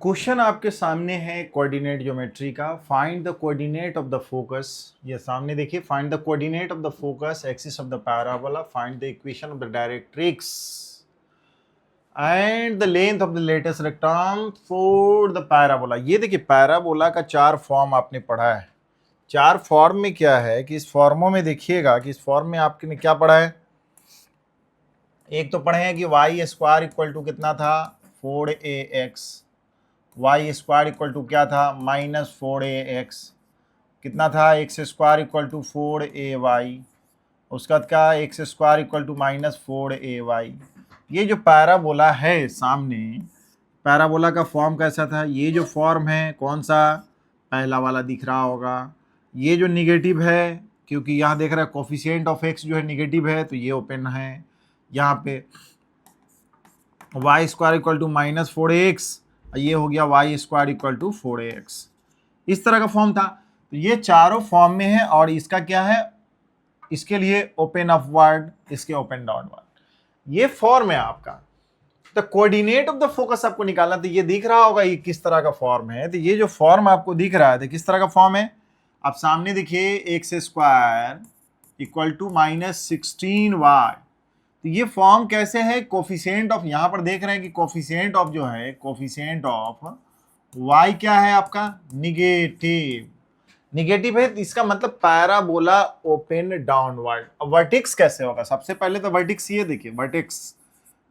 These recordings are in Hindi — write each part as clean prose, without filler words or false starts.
क्वेश्चन आपके सामने है कोऑर्डिनेट ज्योमेट्री का। Find the coordinate of the focus. ये सामने देखिए, find the coordinate of the focus, axis of the parabola, find the equation of the directrix and the length of the latest rectangle for the parabola. ये देखिए, पैराबोला का चार फॉर्म आपने पढ़ा है। चार फॉर्म में क्या है कि इस फॉर्मों में देखिएगा कि इस फॉर्म में आपने क्या पढ़ा है। एक तो पढ़े हैं कि वाई स्क्वायर इक्वल टू कितना था, 4ax। Y square equal to क्या था, -4ax। कितना था, x square equal to 4ay। उसके बाद का x square equal to -4ay। ये जो पैराबोला है सामने, पैराबोला का फॉर्म कैसा था, ये जो फॉर्म है कौन सा, पहला वाला दिख रहा होगा। ये जो निगेटिव है, क्योंकि यहाँ देख रहा है कोफिशिएंट ऑफ एक्स जो है निगेटिव है, तो ये ओपन है। यहाँ पे Y square equal to -4ax, ये हो गया Y square equal to 4ax। इस तरह का फॉर्म था। तो ये चारों फॉर्म में है और इसका क्या है, इसके लिए ओपन अपवर्ड, इसके ओपन डाउनवर्ड, ये फॉर्म है आपका। तो कोऑर्डिनेट ऑफ द फोकस आपको निकालना, तो ये दिख रहा होगा ये किस तरह का फॉर्म है। तो ये जो फॉर्म आपको दिख रहा है तो किस तरह का फॉर्म है, आप सामने देखिए, x square equal to -16y। तो ये फॉर्म कैसे है, कोफिशिएंट ऑफ, यहां पर देख रहे हैं कि कोफिशिएंट ऑफ जो है, कोफिशिएंट ऑफ y क्या है आपका, निगेटिव। निगेटिव है, इसका मतलब पैराबोला ओपन डाउनवर्ड। अब वर्टिक्स कैसे होगा, सबसे पहले तो वर्टिक्स ये देखिए, वर्टिक्स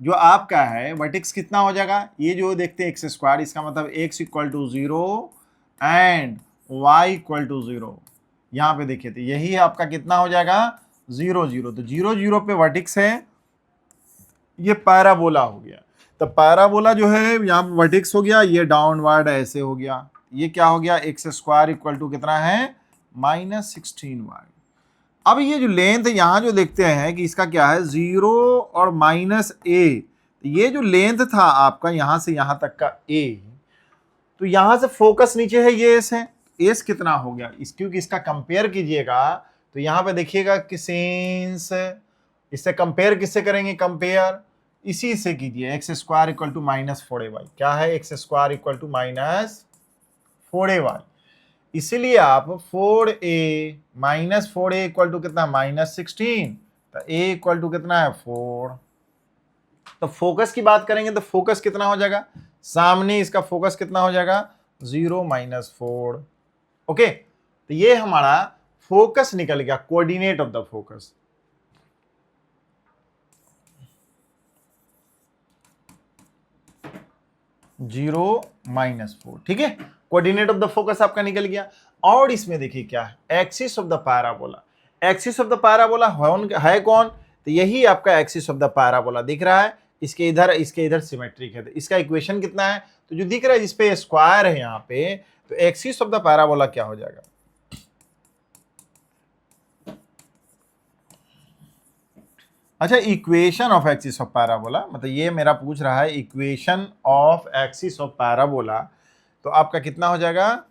जो आपका है, वर्टिक्स कितना हो जाएगा, ये जो देखते हैं एक्स स्क्वायर, इसका मतलब x equal to 0 and y equal to 0। यहाँ पे देखिए तो यही आपका कितना हो जाएगा, 0 0। तो 0 0 पे वर्टिक्स है, ये पैराबोला हो गया। तो पैराबोला जो है यहाँ पे वर्टिक्स हो गया, ये डाउनवर्ड ऐसे हो गया। ये क्या हो गया, एक्स स्क्वायर इक्वल टू कितना है, -16y। अब ये जो लेंथ यहाँ जो देखते हैं कि इसका क्या है, 0 और -a। ये जो लेंथ था आपका यहाँ से यहाँ तक का a, तो यहाँ से फोकस नीचे है, ये एस है। एस कितना हो गया, क्योंकि इसका कंपेयर कीजिएगा तो यहाँ पे देखिएगा कि सिंस, इससे कंपेयर किससे करेंगे, कंपेयर इसी से कीजिए, x square equal to -4ay। क्या है, x square equal to -4ay। इसीलिए आप 4a -4a इक्वल टू कितना, -16। तो a इक्वल टू कितना है, 4। तो फोकस की बात करेंगे तो फोकस कितना हो जाएगा, सामने इसका फोकस कितना हो जाएगा, 0 -4। ओके, तो ये हमारा फोकस निकल गया, कोऑर्डिनेट ऑफ द फोकस। -4, ठीक है, कोऑर्डिनेट ऑफ द फोकस आपका निकल गया। और इसमें देखिए क्या है, axis of the parabola. Axis of the parabola है कौन, तो यही आपका एक्सिस ऑफ द पैराबोला दिख रहा है। इसके इधर सिमेट्रिक है, तो इसका इक्वेशन कितना है, तो जो दिख रहा है जिसपे स्क्वायर है यहाँ पे, तो एक्सिस ऑफ द पैराबोला क्या हो जाएगा, अच्छा, equation of axis of parabola, मतलब ये मेरा पूछ रहा है equation of axis of parabola, तो आपका कितना हो जाएगा,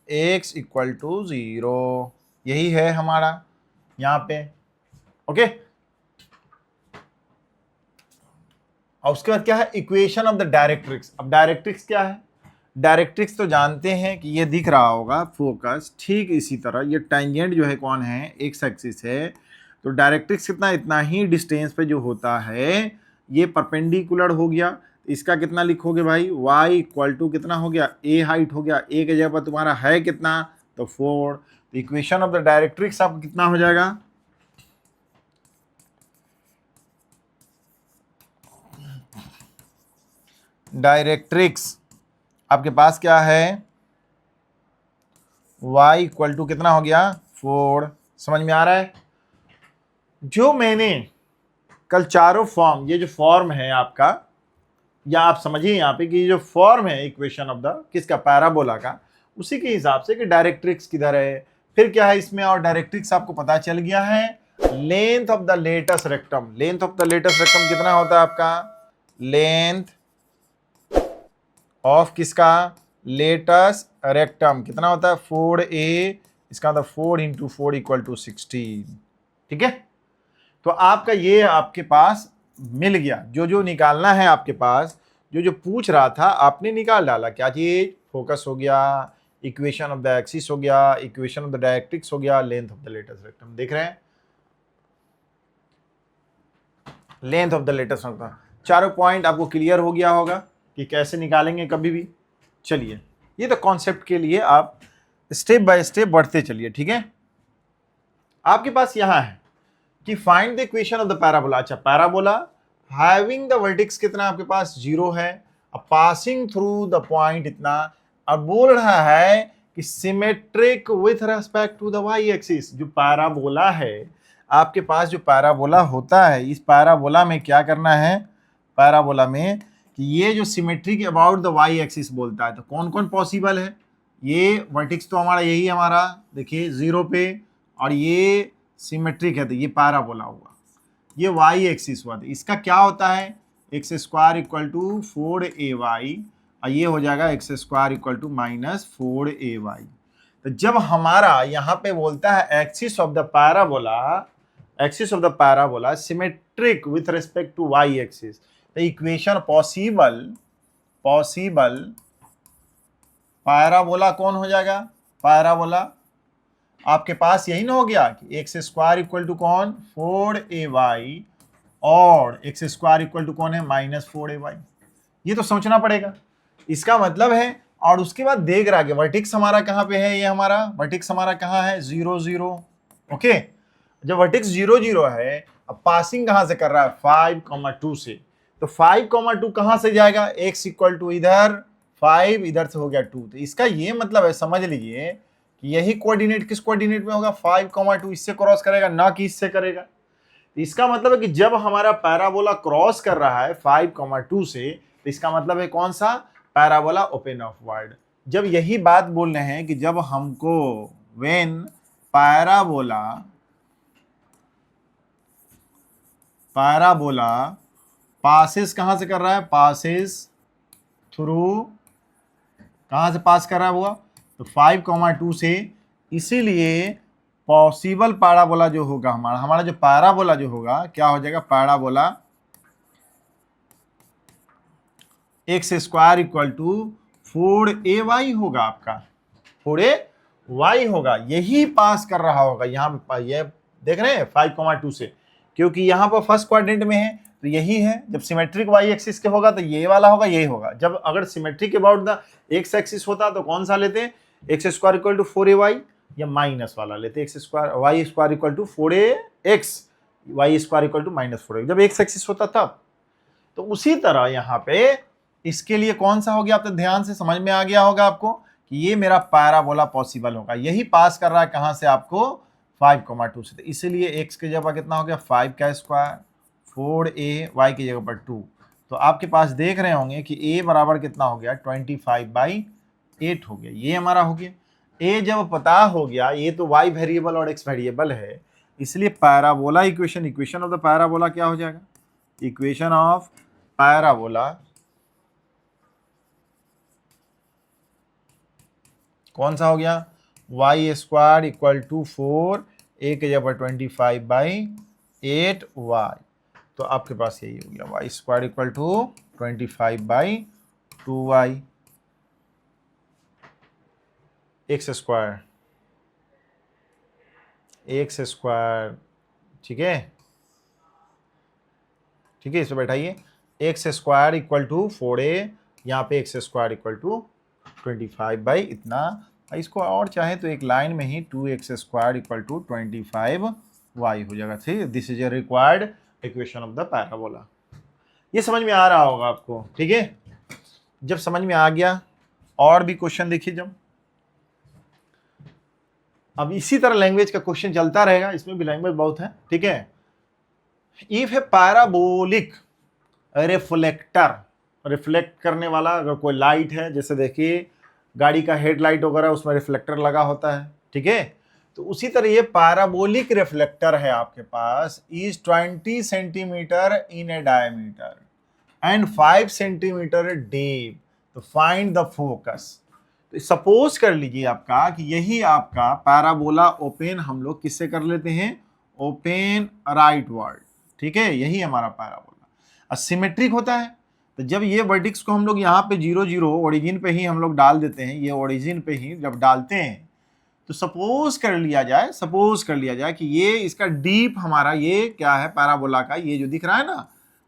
x इक्वल टू 0। यही है हमारा यहाँ पे। ओके, और उसके बाद क्या है, इक्वेशन ऑफ द डायरेक्ट्रिक्स। अब डायरेक्ट्रिक्स क्या है, डायरेक्ट्रिक्स तो जानते हैं कि ये दिख रहा होगा फोकस, ठीक इसी तरह ये टेंजेंट जो है कौन है, एक्स एक्सिस है। तो डायरेक्ट्रिक्स कितना, इतना ही डिस्टेंस पे जो होता है, ये परपेंडिकुलर हो गया। इसका कितना लिखोगे भाई, y इक्वल टू कितना हो गया, a हाइट हो गया, a के जगह पर तुम्हारा है कितना, तो 4। तो इक्वेशन ऑफ द डायरेक्ट्रिक्स आपको कितना हो जाएगा, डायरेक्ट्रिक्स आपके पास क्या है, y इक्वल टू कितना हो गया, 4। समझ में आ रहा है। जो मैंने कल चारों फॉर्म, ये जो फॉर्म है आपका, या आप समझिए यहाँ पे कि ये जो फॉर्म है इक्वेशन ऑफ द किसका, पैराबोला का, उसी के हिसाब से कि डायरेक्ट्रिक्स किधर है, फिर क्या है इसमें, और डायरेक्ट्रिक्स आपको पता चल गया है। Length of the latus rectum, length of the latus rectum कितना होता है आपका, लेंथ ऑफ किसका, लेटस रेक्टम कितना होता है, 4a। इसका मतलब 4 × 4 इक्वल टू 16। ठीक है, तो आपका ये आपके पास मिल गया, जो जो निकालना है आपके पास, जो जो पूछ रहा था आपने निकाल डाला। क्या चीज? फोकस हो गया, इक्वेशन ऑफ द एक्सिस हो गया, इक्वेशन ऑफ द डायरेक्ट्रिक्स हो गया, length of the latus rectum. देख रहे हैं length of the latus rectum. चारों पॉइंट आपको क्लियर हो गया होगा कि कैसे निकालेंगे कभी भी। चलिए, ये तो कॉन्सेप्ट के लिए आप स्टेप बाय स्टेप बढ़ते चलिए, ठीक है। आपके पास यहां है कि find the equation of the parabola. अच्छा, पैराबोला हैविंग द वर्टेक्स कितना आपके पास 0 है, अब पासिंग थ्रू द पॉइंट इतना, अब बोल रहा है कि symmetric with respect to the Y axis. जो पैराबोला है आपके पास, जो पैराबोला होता है, इस पैराबोला में क्या करना है, पैराबोला में कि ये जो symmetric about the Y axis बोलता है, तो कौन कौन पॉसिबल है। ये वर्टेक्स तो हमारा यही हमारा देखिए 0 पे, और ये सिमेट्रिक है तो ये पैराबोला हुआ, ये वाई एक्सिस हुआ। तो इसका क्या होता है, x square equal to 4ay, और ये हो जाएगा X square equal to -4ay। तो जब हमारा यहाँ पे बोलता है axis of the parabola, axis of the parabola symmetric with respect to Y axis, तो इक्वेशन पॉसिबल पैराबोला कौन हो जाएगा, पैराबोला आपके पास यही ना हो गया कि एक्स स्क्वायर इक्वल टू कौन 4ay, और एक्स स्क्वायर इक्वल टू कौन है -4ay। ये तो सोचना पड़ेगा, इसका मतलब है। और उसके बाद देख रहा कि वर्टेक्स हमारा कहाँ पे है, ये हमारा वर्टेक्स हमारा कहाँ है 0 0। ओके, जब वर्टेक्स 0 0 है, अब पासिंग कहाँ से कर रहा है 5,2 से, तो 5,2 कहाँ से जाएगा, x इक्वल टू इधर 5, इधर से हो गया 2। तो इसका ये मतलब है, समझ लीजिए कि यही कोऑर्डिनेट किस कोऑर्डिनेट में होगा 5,2, इससे क्रॉस करेगा ना कि इससे करेगा। तो इसका मतलब है कि जब हमारा पैराबोला क्रॉस कर रहा है 5,2 से, तो इसका मतलब है कौन सा, पैराबोला ओपन ऑफवर्ड। जब यही बात बोल रहे हैं कि जब हमको व्हेन पैराबोला पासेस कहां से कर रहा है, पासेस थ्रू, कहां से पास कर रहा है हुआ, तो 5,2 से। इसीलिए पॉसिबल पैराबोला जो होगा हमारा जो पैराबोला जो होगा क्या हो जाएगा, parabola X square equal to 4ay होगा, आपका 4ay होगा, यही पास कर रहा होगा। यहाँ पे ये देख रहे हैं 5,2 से, क्योंकि यहाँ पर फर्स्ट क्वाड्रेंट में है तो यही है। जब सिमेट्रिक वाई एक्सिस के होगा तो ये वाला होगा, यही होगा। जब अगर symmetric about the x axis होता तो कौन सा लेते हैं, x square equal to 4ay, या माइनस वाला लेते, X square Y square equal to 4ax, Y square equal to -4x, जब एक्स एक्सिस होता तब। तो उसी तरह यहाँ पे इसके लिए कौन सा हो गया, आप तो ध्यान से समझ में आ गया होगा आपको कि ये मेरा पैराबोला पॉसिबल होगा, यही पास कर रहा है कहाँ से आपको 5,2 से। तो इसीलिए x की जगह पर कितना हो गया 5 का स्क्वायर, 4ay की जगह पर 2। तो आपके पास देख रहे होंगे कि a बराबर कितना हो गया 25/8 हो गया, ये हमारा हो गया। a जब पता हो गया, ये तो y वेरिएबल और x वेरिएबल है, इसलिए parabola equation of the parabola क्या हो जाएगा, इक्वेशन ऑफ पैराबोला कौन सा हो गया, Y square equal to 4, a के जगह पर 25/8y। तो आपके पास यही हो गया Y square equal to 25/2y, X square, ठीक है, इसमें बैठाइए, X square equal to 4a, यहाँ पे एक्स स्क्वायर इक्वल टू 25 इतना। इसको और चाहे तो एक लाइन में ही 2x square equal to 25y हो जाएगा। ठीक, this is a required equation of the parabola. ये समझ में आ रहा होगा आपको, ठीक है। जब समझ में आ गया, और भी क्वेश्चन देखिए। जब अब इसी तरह लैंग्वेज का क्वेश्चन चलता रहेगा, इसमें भी लैंग्वेज बहुत है, ठीक है। If A parabolic reflector, reflect करने वाला अगर कोई लाइट है, जैसे देखिए गाड़ी का हेडलाइट वगैरह उसमें रिफ्लेक्टर लगा होता है, ठीक है। तो उसी तरह ये पैराबोलिक रिफ्लेक्टर है आपके पास, is 20 centimetre in a diameter and 5 centimetre deep, तो फाइंड द फोकस। तो सपोज कर लीजिए आपका कि यही आपका पैराबोला ओपन हम लोग किससे कर लेते हैं, ओपन राइट वर्ड, ठीक है, यही हमारा पैराबोला। सिमेट्रिक होता है, तो तो जब ये वर्टिक्स को हम लोग यहाँ पे 0 0 ओरिजिन पे ही हम लोग डाल देते हैं, ये ओरिजिन पे ही जब डालते हैं, तो सपोज कर लिया जाए कि ये इसका डीप हमारा ये क्या है, पैराबोला का ये जो दिख रहा है ना,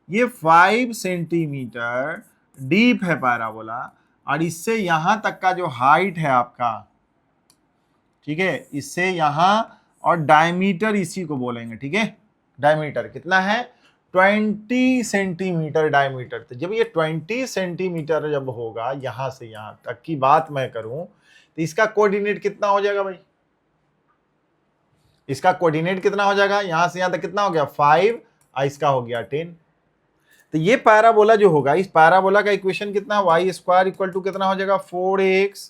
ये 5 सेंटीमीटर डीप है पैराबोला, और इससे यहां तक का जो हाइट है आपका, ठीक है, इससे यहां, और डायमीटर इसी को बोलेंगे, ठीक है, डायमीटर कितना है, 20 सेंटीमीटर डायमीटर। तो जब ये 20 सेंटीमीटर जब होगा, यहां से यहां तक की बात मैं करूं, तो इसका कोऑर्डिनेट कितना हो जाएगा भाई, इसका कोऑर्डिनेट कितना हो जाएगा, यहां से यहां तक कितना हो गया 5, और इसका हो गया 10। तो ये पैराबोला जो होगा, इस पैराबोला का इक्वेशन कितना, वाई स्क्वायर इक्वल टू कितना हो जाएगा 4x,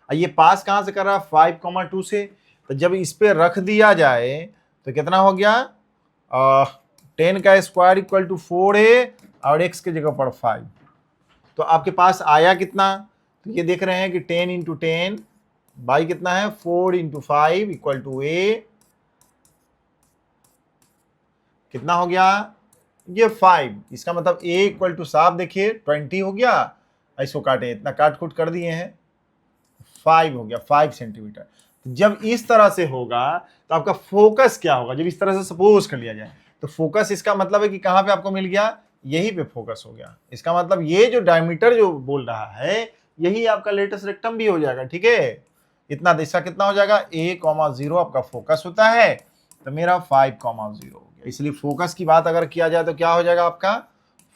और ये पास कहां से कर रहा है 5,2 से। तो जब इस पे रख दिया जाए तो कितना हो गया 10 का स्क्वायर इक्वल टू 4a, और x की जगह पर 5। तो आपके पास आया कितना, तो ये देख रहे हैं कि 10 इंटू 10 बाई कितना है 4 इंटू 5 इक्वल टू a, कितना हो गया ये 5। इसका मतलब a इक्वल टू साफ देखिए 20 हो गया, इसको काटे, इतना काट कूट कर दिए हैं, 5 हो गया 5 सेंटीमीटर। जब इस तरह से होगा तो आपका फोकस क्या होगा, जब इस तरह से सपोज कर लिया जाए, तो फोकस इसका मतलब है कि कहां पे आपको मिल गया, यही पे फोकस हो गया। इसका मतलब ये जो डायमीटर जो बोल रहा है, यही आपका लेटस रेक्टम भी हो जाएगा, ठीक है। इतना दिशा कितना हो जाएगा a,0 आपका फोकस होता है, तो मेरा 5,0 हो गया। इसलिए फोकस की बात अगर किया जाए तो क्या हो जाएगा आपका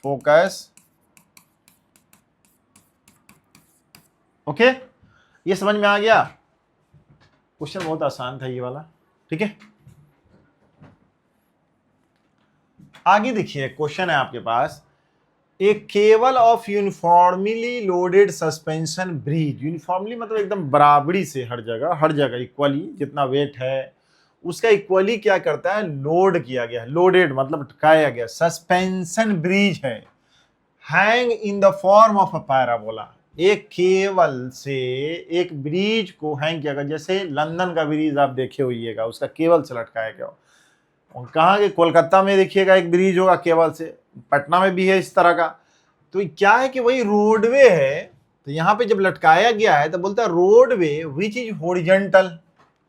फोकस, ओके। ये समझ में आ गया, क्वेश्चन बहुत आसान था ये वाला, ठीक है। आगे देखिए क्वेश्चन है आपके पास, एक cable of uniformly loaded suspension bridge, uniformly मतलब एकदम बराबरी से हर जगह इक्वली, जितना वेट है उसका इक्वली क्या करता है, लोड किया गया है, लोडेड मतलब टकाया गया सस्पेंशन ब्रिज है, hang in the form of a parabola. एक केबल से एक ब्रिज को हैंग किया गया, जैसे लंदन का ब्रिज आप देखे होइएगा, उसका केबल से लटकाया गया। और कहाँ के, कोलकाता में देखिएगा एक ब्रिज होगा केबल से, पटना में भी है इस तरह का। तो क्या है कि वही रोडवे है, तो यहाँ पे जब लटकाया गया है तो बोलता है roadway which is horizontal,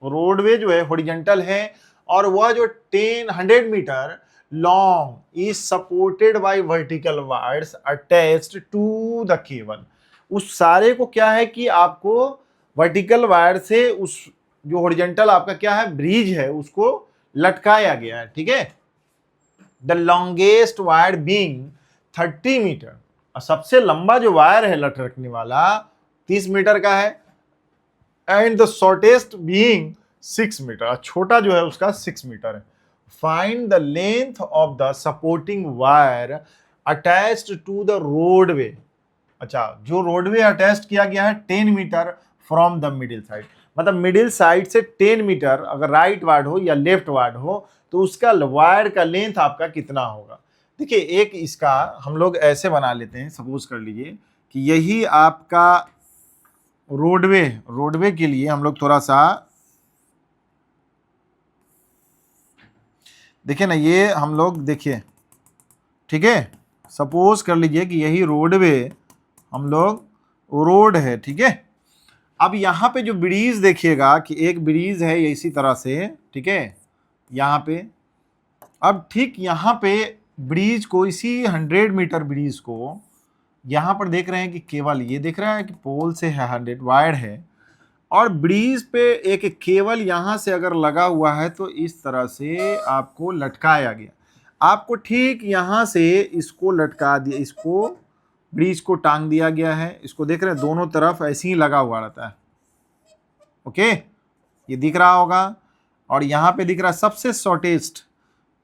roadway जो है हॉरिजॉन्टल है, और वह जो 100 metre long is supported by vertical wires attached to the cable. उस सारे को क्या है कि आपको वर्टिकल वायर से उस जो हॉरिजॉन्टल आपका क्या है ब्रिज है उसको लटकाया गया है, ठीक है। The longest wire being 30 metre, और सबसे लंबा जो वायर है लटकने वाला 30 मीटर का है, and the shortest being 6 metre, छोटा जो है उसका 6 मीटर है। Find the length of the supporting wire attached to the roadway. अच्छा, जो रोडवे अटैच किया गया है 10 metre from the middle side, मतलब मिडिल साइड से 10 मीटर अगर राइट वार्ड हो या लेफ्ट वार्ड हो तो उसका वायर का लेंथ आपका कितना होगा। देखिए एक इसका हम लोग ऐसे बना लेते हैं, सपोज कर लीजिए कि यही आपका रोडवे के लिए हम लोग थोड़ा सा देखिए ना, ये हम लोग देखिए, ठीक है, सपोज कर लीजिए कि यही रोडवे हम लोग रोड है, ठीक है। अब यहाँ पे जो ब्रिज देखिएगा कि एक ब्रिज है ये इसी तरह से, ठीक है, यहाँ पे। अब ठीक यहाँ पे ब्रिज को, इसी 100 मीटर ब्रिज को यहाँ पर देख रहे हैं कि केवल ये दिख रहा है कि पोल से है 100 वायर है, और ब्रिज पे एक केबल यहाँ से अगर लगा हुआ है तो इस तरह से आपको लटकाया गया, आपको ठीक यहाँ से इसको लटका दिया, इसको ब्रिज को टांग दिया गया है। इसको देख रहे हैं दोनों तरफ ऐसे ही लगा हुआ रहता है, ओके, ये दिख रहा होगा। और यहाँ पे दिख रहा है सबसे शॉर्टेस्ट,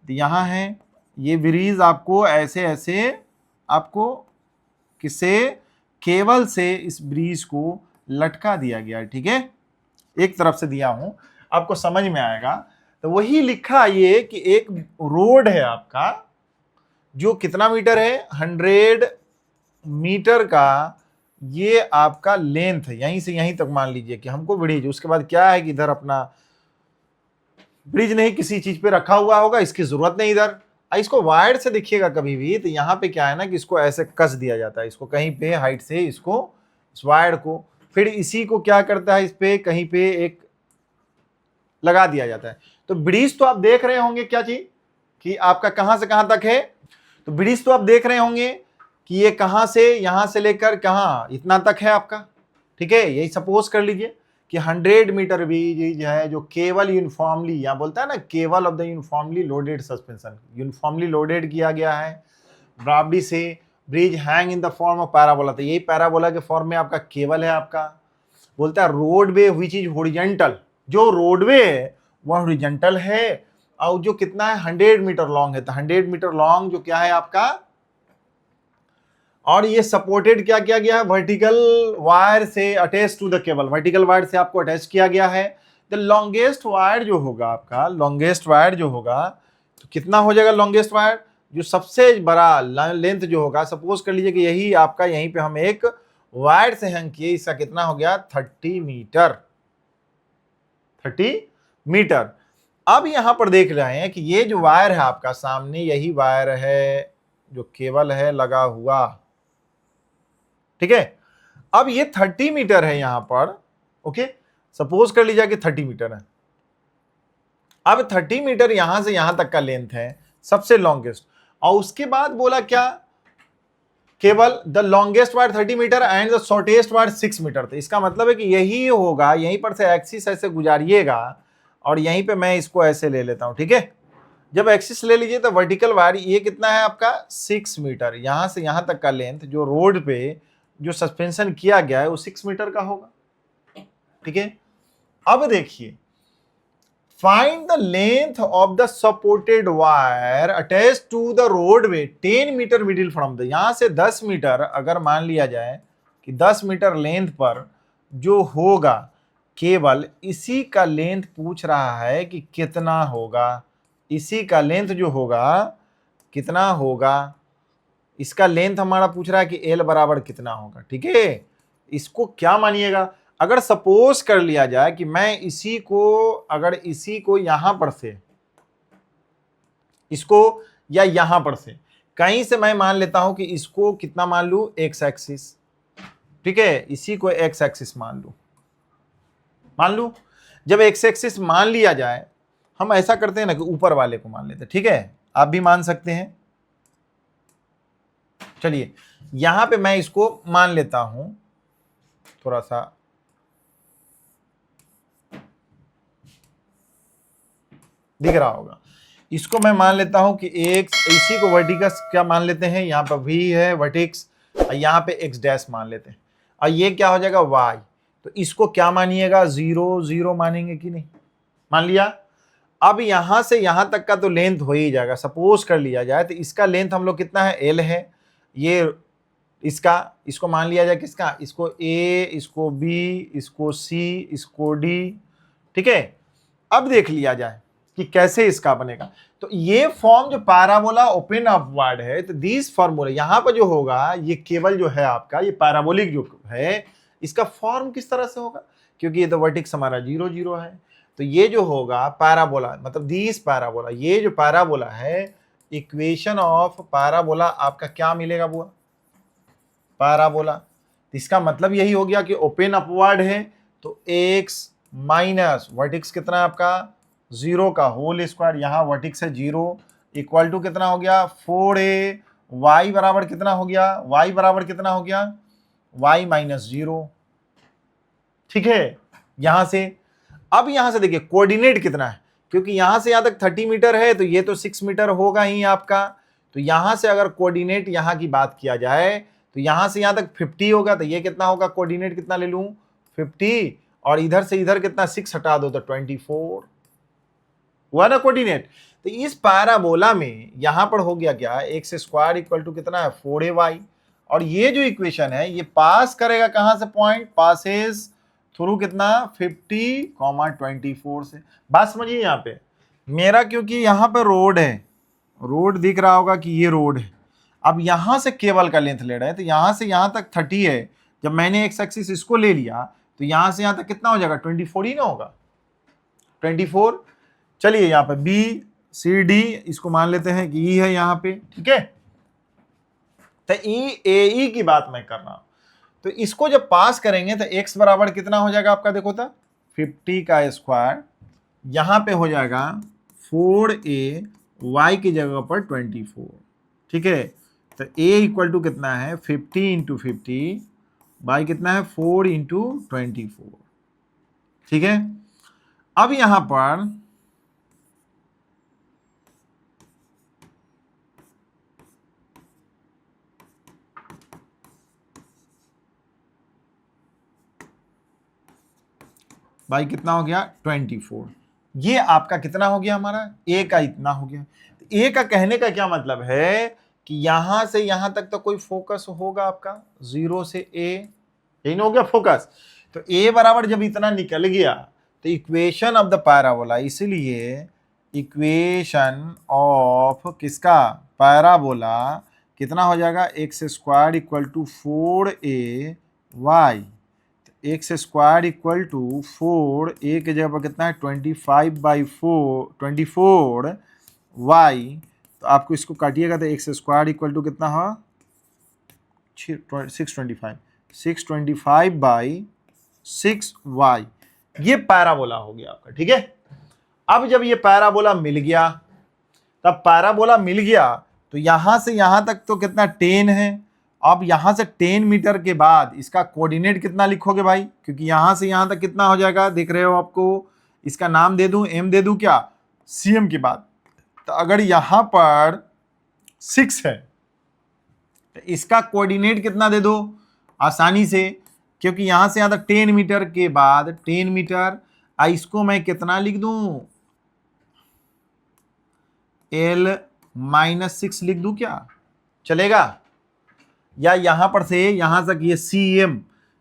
तो यहाँ है ये ब्रिज, आपको ऐसे ऐसे आपको किसे केबल से इस ब्रिज को लटका दिया गया है, ठीक है, एक तरफ से दिया हूं, आपको समझ में आएगा। तो वही लिखा ये कि एक रोड है आपका जो कितना मीटर है 100 मीटर का, ये आपका लेंथ है, यहीं से यहीं तक मान लीजिए कि हमको ब्रिज, उसके बाद क्या है कि इधर अपना ब्रिज नहीं किसी चीज पे रखा हुआ होगा, इसकी जरूरत नहीं इधर, इसको वायर से देखिएगा कभी भी तो यहाँ पे क्या है ना कि इसको ऐसे कस दिया जाता है, इसको कहीं पे हाइट से, इसको इस वायर को, फिर इसी को क्या करता है, इस पे कहीं पे एक लगा दिया जाता है। तो ब्रिज तो आप देख रहे होंगे क्या चीज कि आपका कहां से कहां तक है, तो ब्रिज तो आप देख रहे होंगे कि ये कहां से, यहां से लेकर कहां इतना तक है आपका, ठीक है। यही सपोज कर लीजिए कि 100 मीटर ब्रिज है जो केवल यूनिफॉर्मली, यहाँ बोलता है ना केवल of the uniformly loaded suspension, uniformly loaded किया गया है ग्राविटी से, bridge hang in the form of parabola, तो यही पैराबोला के फॉर्म में आपका केबल है आपका। बोलता है रोडवे व्हिच इज हॉरिजॉन्टल, जो रोडवे है वह हॉरिजॉन्टल है, और जो कितना है 100 मीटर लॉन्ग है, तो 100 मीटर लॉन्ग जो क्या है आपका, और ये सपोर्टेड क्या किया गया है, वर्टिकल वायर से attach to the cable, vertical wire से आपको अटैच किया गया है। द लॉन्गेस्ट वायर जो होगा आपका, लॉन्गेस्ट वायर जो होगा तो कितना हो जाएगा, लॉन्गेस्ट वायर जो सबसे बड़ा लेंथ जो होगा, सपोज कर लीजिए कि यही आपका, यहीं पे हम एक वायर से हैंग किए, इसका कितना हो गया 30 मीटर, 30 मीटर। अब यहां पर देख रहे हैं कि ये जो वायर है आपका सामने, यही वायर है जो केबल है लगा हुआ, ठीक है। अब ये 30 मीटर है यहां पर, ओके, सपोज कर लीजिए कि 30 मीटर है। अब 30 मीटर यहां से यहां तक का लेंथ है सबसे लॉन्गेस्ट, और उसके बाद बोला क्या, केवल the longest wire 30 metre and the shortest wire 6 metre. तो इसका मतलब है कि यही होगा, यहीं पर से एक्सिस ऐसे गुजारिएगा, और यहीं पे मैं इसको ऐसे ले लेता हूं, ठीक है। जब एक्सिस ले लीजिए तो वर्टिकल वायर ये कितना है आपका 6 मीटर, यहां से यहां तक का लेंथ जो रोड पे जो सस्पेंशन किया गया है वो 6 मीटर का होगा, ठीक है। अब देखिए, find the length of the supported wire attach to the roadway 10 metre middle from the, यहां से 10 मीटर अगर मान लिया जाए कि 10 मीटर लेंथ पर जो होगा केवल, इसी का लेंथ पूछ रहा है कि कितना होगा, इसी का लेंथ जो होगा कितना होगा, इसका लेंथ हमारा पूछ रहा है कि एल बराबर कितना होगा, ठीक है। इसको क्या मानिएगा, अगर सपोज कर लिया जाए कि मैं इसी को, अगर इसी को यहां पर से, इसको या यहां पर से कहीं से मैं मान लेता हूं कि इसको कितना मान लू, एक्स एक्सिस, ठीक है, इसी को एक्स एक्सिस मान लू। जब एक्स एक्सिस मान लिया जाए, हम ऐसा करते हैं ना कि ऊपर वाले को मान लेते हैं, ठीक है, आप भी मान सकते हैं। चलिए यहां पे मैं इसको मान लेता हूं, थोड़ा सा दिख रहा होगा, इसको मैं मान लेता हूं कि एक्स, इसी को वर्टिकस क्या मान लेते हैं, यहां पर वी है वर्टिक्स, और यहां पे एक्स डैश मान लेते हैं, और ये क्या हो जाएगा वाई। तो इसको क्या मानिएगा, 0 0 मानेंगे कि नहीं, मान लिया। अब यहां से यहां तक का तो लेंथ हो ही जाएगा, सपोज कर लिया जाए तो इसका लेंथ हम लोग कितना है, एल है, ये इसका, इसको मान लिया जाए किसका, इसको ए, इसको बी, इसको सी, इसको डी, ठीक है। अब देख लिया जाए कि कैसे इसका बनेगा, तो ये फॉर्म जो पैराबोला ओपन अपवर्ड है, तो दिस फॉर्मूला यहां पर जो होगा, ये केवल जो है आपका, ये पैराबोलिक जो है, इसका फॉर्म किस तरह से होगा, क्योंकि ये तो वर्टिक्स हमारा 0 0 है, तो ये जो होगा पैराबोला, मतलब दिस पैराबोला, ये जो पैराबोला है, इक्वेशन ऑफ पैराबोला आपका क्या मिलेगा, वो पैराबोला। इसका मतलब यही हो गया कि ओपन अपवर्ड है तो x माइनस वर्टिक्स कितना है आपका 0 का होल स्क्वायर, यहां वर्टिक्स है 0, इक्वल टू कितना हो गया 4a, y बराबर कितना हो गया, y बराबर कितना हो गया y माइनस 0, ठीक है। यहां से, अब यहां से देखिए कोऑर्डिनेट कितना है, क्योंकि यहां से यहां तक 30 मीटर है तो ये तो 6 मीटर होगा ही आपका, तो यहां से अगर कोऑर्डिनेट यहां की बात किया जाए तो यहां से यहां तक 50 होगा, तो ये कितना होगा, कोऑर्डिनेट कितना ले लूं 50, और इधर से इधर कितना 6 हटा दो तो 24 हुआ ना कोऑर्डिनेट। तो इस पैराबोला में यहां पर हो गया क्या, एक्स स्क्वायर इक्वल टू कितना है 4ay, और ये जो इक्वेशन है ये पास करेगा कहां से, पॉइंट पासेस थ्रू कितना 50, 24 से। बात समझिए यहां पे मेरा, क्योंकि यहां पर रोड है, रोड दिख रहा होगा कि ये रोड है, अब यहां से केबल का लेंथ ले रहे हैं, तो यहां से यहां तक 30 है, जब मैंने एक्स एक्सिस इसको ले लिया तो यहां से यहां तक कितना हो जाएगा 24 ही ना होगा, 24। चलिए यहां पे बी सी डी इसको मान लेते हैं कि ई है यहाँ पे, ठीक है। तो ई ए ई की बात मैं कर रहा हूं। तो इसको जब पास करेंगे तो x बराबर कितना हो जाएगा आपका, देखो तो 50 का स्क्वायर, यहां पे हो जाएगा 4a, y की जगह पर 24, ठीक है। तो a इक्वल टू कितना है 50 इंटू 50, y कितना है 4 इंटू 24, ठीक है। अब यहां पर y कितना हो गया 24, ये आपका कितना हो गया हमारा a का इतना हो गया। तो a का कहने का क्या मतलब है कि यहां से यहां तक तो कोई फोकस होगा आपका, 0 से a, यही ना हो गया फोकस। तो a बराबर जब इतना निकल गया तो इक्वेशन ऑफ द पैराबोला, इसलिए इक्वेशन ऑफ किसका, पैराबोला कितना हो जाएगा, X square equal to 4a y, X square equal to 4a के जगह पर कितना है 24 तो आपको इसको काटिएगा तो एक्स स्क्वायर इक्वल टू कितना हो 625/6y, ये पैराबोला हो गया आपका, ठीक है। अब जब ये पैराबोला मिल गया, तब पैराबोला मिल गया तो यहां से यहां तक तो कितना 10 है। अब यहां से 10 मीटर के बाद इसका कोऑर्डिनेट कितना लिखोगे भाई, क्योंकि यहां से यहां तक कितना हो जाएगा देख रहे हो, आपको इसका नाम दे दूं, एम दे दूं क्या, सीएम के बाद। तो अगर यहां पर 6 है तो इसका कोऑर्डिनेट कितना दे दो आसानी से, क्योंकि यहां से यहां तक 10 मीटर के बाद 10 मीटर, इसको मैं कितना लिख दूं, L-6 लिख दूं क्या, चलेगा। या यहां पर से यहां तक ये CM,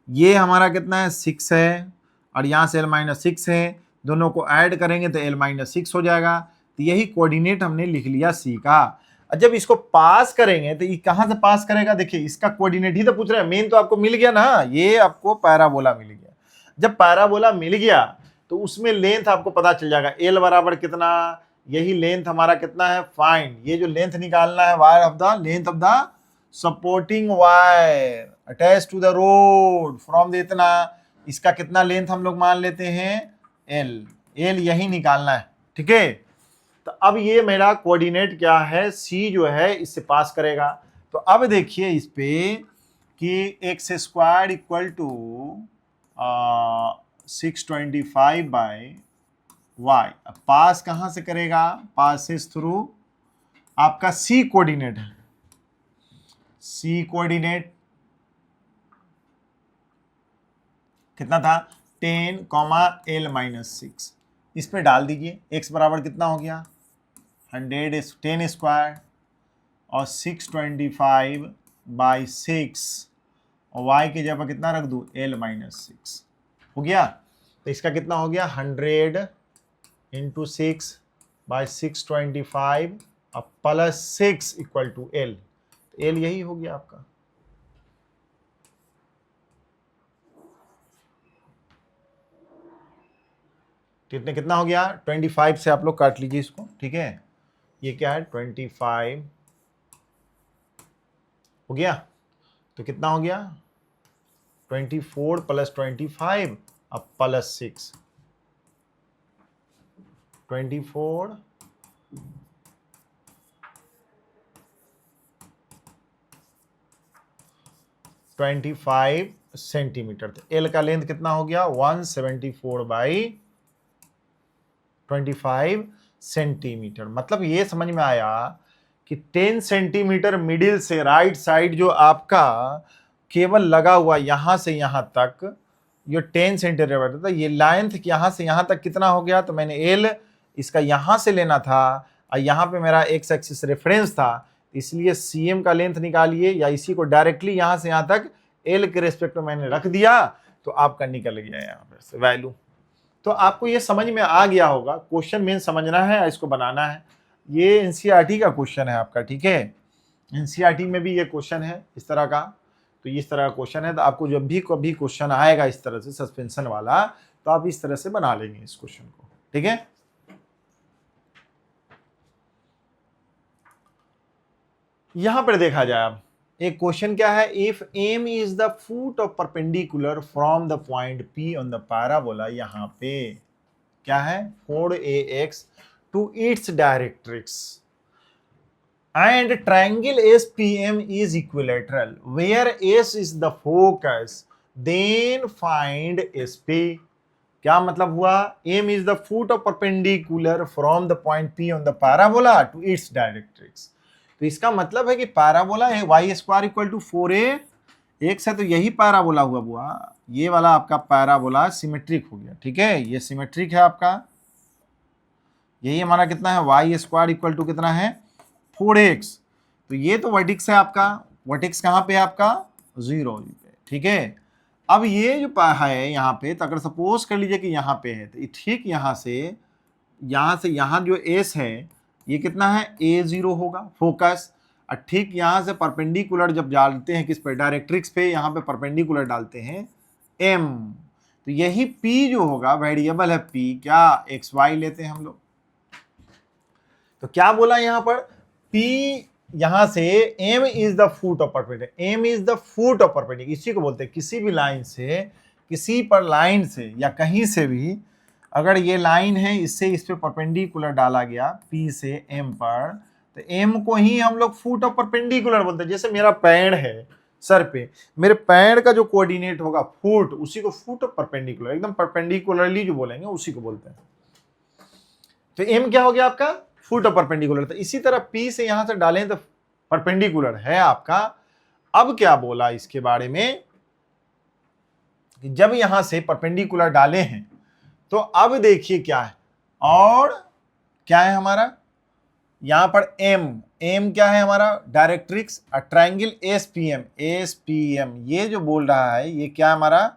ये हमारा कितना है 6 है, और यहां से L-6 है, दोनों को ऐड करेंगे तो L-6 हो जाएगा। तो यही कोऑर्डिनेट हमने लिख लिया C का। और जब इसको पास करेंगे तो ये कहां से पास करेगा, देखिए इसका कोऑर्डिनेट ही तो पूछ रहे हैं, मेन तो आपको मिल गया ना, ये आपको पैराबोला मिल गया। जब पैराबोला मिल गया तो उसमें लेंथ आपको पता चल जाएगा, L बराबर कितना, यही लेंथ हमारा कितना है, फाइंड, ये जो लेंथ निकालना है wire of the length of the supporting wire attach to the road from the इतना, इसका कितना लेंथ हम लोग मान लेते हैं L यही निकालना है, ठीक है। तो अब ये मेरा कोऑर्डिनेट क्या है, C जो है इससे पास करेगा। तो अब देखिए इस पे कि x square equal to 625/y, अब पास कहां से करेगा, पासेस थ्रू आपका C कोऑर्डिनेट है, C कोऑर्डिनेट कितना था 10, L-6, इस पे डाल दीजिए, x बराबर कितना हो गया 10 स्क्वायर और 625/6 और y की जगह कितना रख दूं L-6 हो गया। तो इसका कितना हो गया 100 इंटू 6/625 और +6 इक्वल टू L, L यही हो गया आपका। कितना हो गया 25 से आप लोग काट लीजिए इसको, ठीक है। ये क्या है 25 हो गया, तो कितना हो गया 24 + 25 अब +6, 24 25 सेंटीमीटर। तो एल का लेंथ कितना हो गया 174/25 सेंटीमीटर। मतलब ये समझ में आया कि 10 सेंटीमीटर मिडिल से राइट साइड जो आपका केबल लगा हुआ यहां से यहां तक, ये 10 सेंटीमीटर था, ये लेंथ यहां से यहां तक कितना हो गया, तो मैंने एल इसका यहां से लेना था और यहां पे मेरा एक्स एक्सिस रेफरेंस था, इसलिए सीएम का लेंथ निकालिए या इसी को डायरेक्टली यहां से यहां तक एल के रेस्पेक्ट में मैंने रख दिया तो आपका निकल गया यहाँ पर से वैल्यू। तो आपको ये समझ में आ गया होगा, क्वेश्चन मेन समझना है, इसको बनाना है। ये एनसीईआरटी का क्वेश्चन है आपका, ठीक है। एनसीईआरटी में भी ये क्वेश्चन है इस तरह का, तो इस तरह का क्वेश्चन है। तो आपको जब भी कभी क्वेश्चन आएगा इस तरह से सस्पेंशन वाला, तो आप इस तरह से बना लेंगे इस क्वेश्चन को, ठीक है। यहां पर देखा जाए अब एक क्वेश्चन क्या है, if M is the foot of perpendicular from the point P on the parabola, यहां पे क्या है 4ax to its directrix and triangle SPM is equilateral where S is the focus, then find SP। क्या मतलब हुआ, M is the foot of perpendicular from the point P on the parabola to its directrix। तो इसका मतलब है कि पैराबोला है y square equal to 4ax है, तो यही पैराबोला हुआ बुआ, ये वाला आपका पैराबोला सिमेट्रिक हो गया। ठीक है, ये सिमेट्रिक है आपका, यही हमारा कितना है y स्क्वायर इक्वल टू कितना है 4x। तो ये तो वर्टिक्स है आपका, वर्टिक्स कहाँ पे है आपका 0 पे। ठीक है, अब ये जो है यहाँ पे, तो अगर सपोज कर लीजिए कि यहाँ पे है, तो ठीक यहाँ से यहाँ जो एस है ये कितना है a0 होगा फोकस, और ठीक यहाँ से परपेंडिकुलर जब डालते हैं किस पे, डायरेक्ट्रिक्स पे, यहाँ पे परपेंडिकुलर डालते हैं m, तो यही p जो होगा वेरिएबल है p, क्या xy लेते हैं हम लोग। तो क्या बोला यहाँ पर, P यहां से M is the foot of perpendicular, M is the foot of perpendicular, इसी को बोलते हैं किसी भी लाइन से, किसी पर लाइन से या कहीं से भी अगर ये लाइन है इससे इस पे परपेंडिकुलर डाला गया P से M पर, तो M को ही हम लोग फुट ऑफ परपेंडिकुलर बोलते हैं। जैसे मेरा पैर है सर पे, मेरे पैर का जो कोऑर्डिनेट होगा फुट, उसी को फुट ऑफ परपेंडिकुलर, एकदम परपेंडिकुलरली जो बोलेंगे उसी को बोलते हैं। तो M क्या हो गया आपका फुट ऑफ परपेंडिकुलर। तो इसी तरह P से यहां से डालें तो परपेंडिकुलर है आपका। अब क्या बोला इसके बारे में कि जब यहां से परपेंडिकुलर डाले हैं तो अब देखिए क्या है, और क्या है हमारा यहां पर M क्या है हमारा डायरेक्ट्रिक्स, ट्रायंगल SPM, ये जो बोल रहा है ये क्या हमारा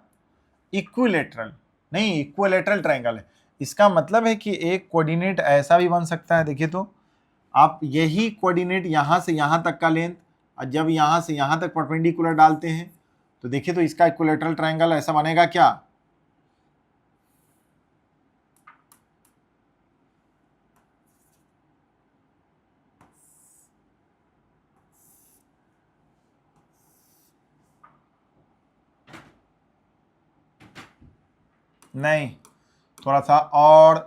इक्विलेटरल, नहीं इक्विलेटरल ट्रायंगल है। इसका मतलब है कि एक कोऑर्डिनेट ऐसा भी बन सकता है, देखिए तो आप यही कोऑर्डिनेट यहां से यहां तक का लेंथ, और जब यहां से यहां तक परपेंडिकुलर डालते हैं तो देखिए तो इसका इक्विलेटरल ट्रायंगल ऐसा बनेगा क्या, नहीं थोड़ा सा और,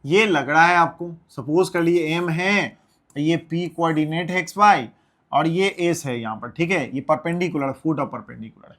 ये लग रहा है आपको, सपोज कर लीजिए M है, ये P कोऑर्डिनेट है XY और ये S है यहाँ पर। ठीक है, ये परपेंडिकुलर फुट ऑफ परपेंडिकुलर है।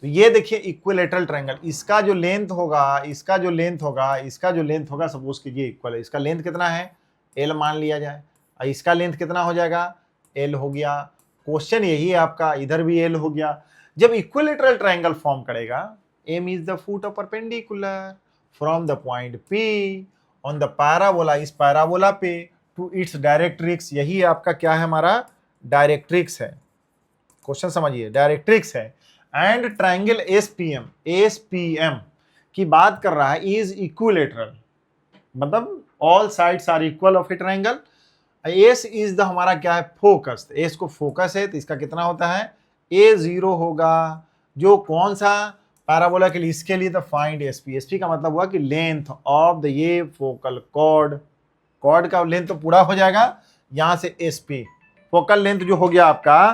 तो ये देखिए इक्विलेटरल ट्रायंगल, इसका जो लेंथ होगा, इसका जो लेंथ होगा, इसका जो लेंथ होगा, सपोज कीजिए इक्वल है, इसका लेंथ कितना है L मान लिया जाए, और इसका लेंथ कितना हो जाएगा L हो गया। क्वेश्चन यही है आपका, इधर भी L हो गया। जब इक्विलेटरल ट्रायंगल फॉर्म करेगा, M is the foot of perpendicular from the point P on the parabola, इस पैराबोला पे टू इट्स डायरेक्ट्रिक्स, यही आपका क्या है हमारा डायरेक्ट्रिक्स है। क्वेश्चन समझिए, डायरेक्ट्रिक्स है। एंड ट्रायंगल SPM की बात कर रहा है, इज इक्विलेटरल, मतलब all sides are equal of a triangle. S is the हमारा क्या है फोकस, एस को फोकस है, तो इसका कितना होता है A0 होगा, जो कौन सा पैराबोला के लिए, इसके लिए तो फाइंड SP का मतलब हुआ कि लेंथ ऑफ द ये फोकल कॉर्ड का लेंथ तो पूरा हो जाएगा यहां से SP, फोकल लेंथ जो हो गया आपका,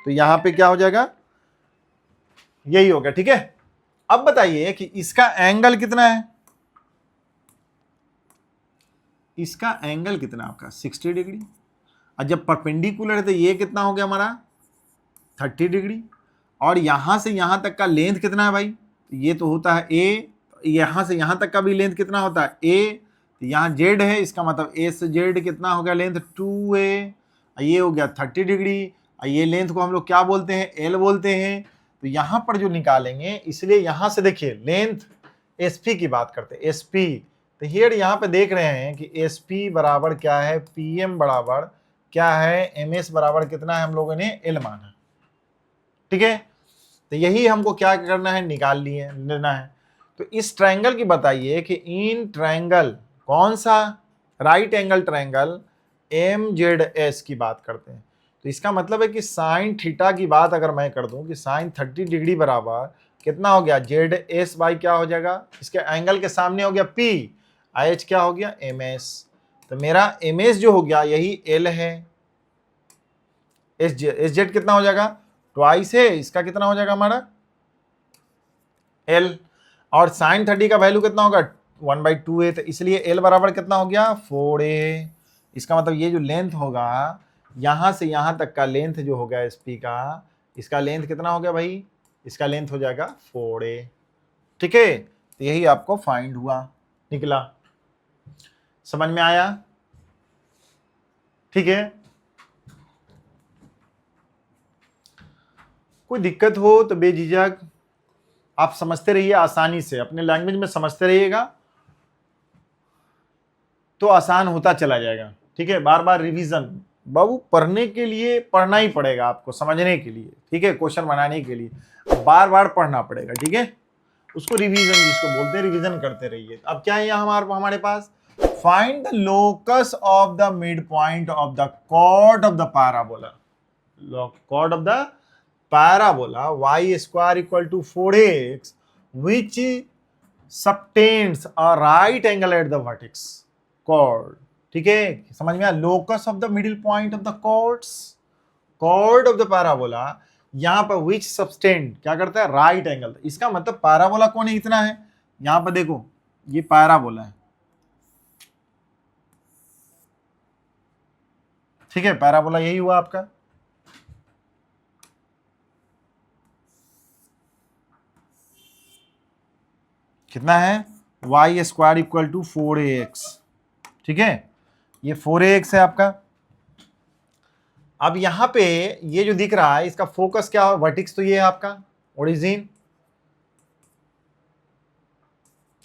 तो यहां पे क्या हो जाएगा यही हो गया। ठीक है, अब बताइए कि इसका एंगल कितना है, इसका एंगल कितना आपका 60 डिग्री, और जब परपेंडिकुलर है तो ये कितना हो गया हमारा 30 डिग्री, और यहां से यहां तक का लेंथ कितना है भाई, ये तो होता है A, यहां से यहां तक का भी लेंथ कितना होता है A, तो यहाँ Z है, इसका मतलब A से Z कितना हो गया लेंथ 2A, ये हो गया 30 डिग्री, ये लेंथ को हम लोग क्या बोलते हैं L बोलते हैं। तो यहाँ पर जो निकालेंगे, इसलिए यहाँ से देखिए लेंथ SP की बात करते हैं SP, तो हियर यहाँ पे देख रहे हैं कि SP बराबर क्या है PM बराबर क्या है MS बराबर कितना है हम लोगों ने L माना। ठीक है, तो यही हमको क्या करना है निकाल लेना है। तो इस ट्रायंगल की बताइए कि इन ट्रायंगल कौन सा राइट एंगल ट्रायंगल MZS की बात करते हैं, तो इसका मतलब है कि साइन थीटा की बात अगर मैं कर दूं कि साइन 30 डिग्री बराबर कितना हो गया जेड एस बाई क्या हो जाएगा, इसके एंगल के सामने हो गया पी, एच क्या हो गया एम एस। तो मेरा एम एस जो हो गया यही एल है, एस जेड कितना हो जाएगा ट्वाइस है, इसका कितना हो जाएगा हमारा एल। और साइन 30 का वैल्यू कितना होगा 1/2a, तो इसलिए एल बराबर कितना हो गया 4a। इसका मतलब ये जो लेंथ होगा यहां से यहां तक का लेंथ जो होगा एसपी का, इसका लेंथ कितना हो गया भाई, इसका लेंथ हो जाएगा 4a। ठीक है, तो यही आपको फाइंड हुआ, निकला। समझ में आया? ठीक है, कोई दिक्कत हो तो बेझिझक आप समझते रहिए, आसानी से अपने लैंग्वेज में समझते रहिएगा तो आसान होता चला जाएगा। ठीक है, बार बार रिवीजन, बाबू पढ़ने के लिए पढ़ना ही पड़ेगा आपको, समझने के लिए, ठीक है, क्वेश्चन बनाने के लिए बार बार पढ़ना पड़ेगा। ठीक है, उसको रिवीजन जिसको बोलते हैं, रिवीजन करते रहिए। अब क्या है यहाँ हमारे पास, find the locus of the mid point of the chord of the parabola. Chord of the parabola y square equal to 4x which subtends a right angle at the vertex chord। ठीक है, समझ में आया? Locus of the middle point of the chords, chord of the parabola, यहां पर विच सबस्टेंड क्या करता है राइट एंगल। इसका मतलब पैराबोला कौन है, इतना है, यहां पर देखो ये पैराबोला है। ठीक है, पैराबोला यही हुआ आपका, कितना है y square equal to 4ax। ठीक है, ये 4ax है आपका। अब यहां पे ये जो दिख रहा है इसका फोकस क्या हो, वर्टिक्स तो ये है आपका ओरिजिन,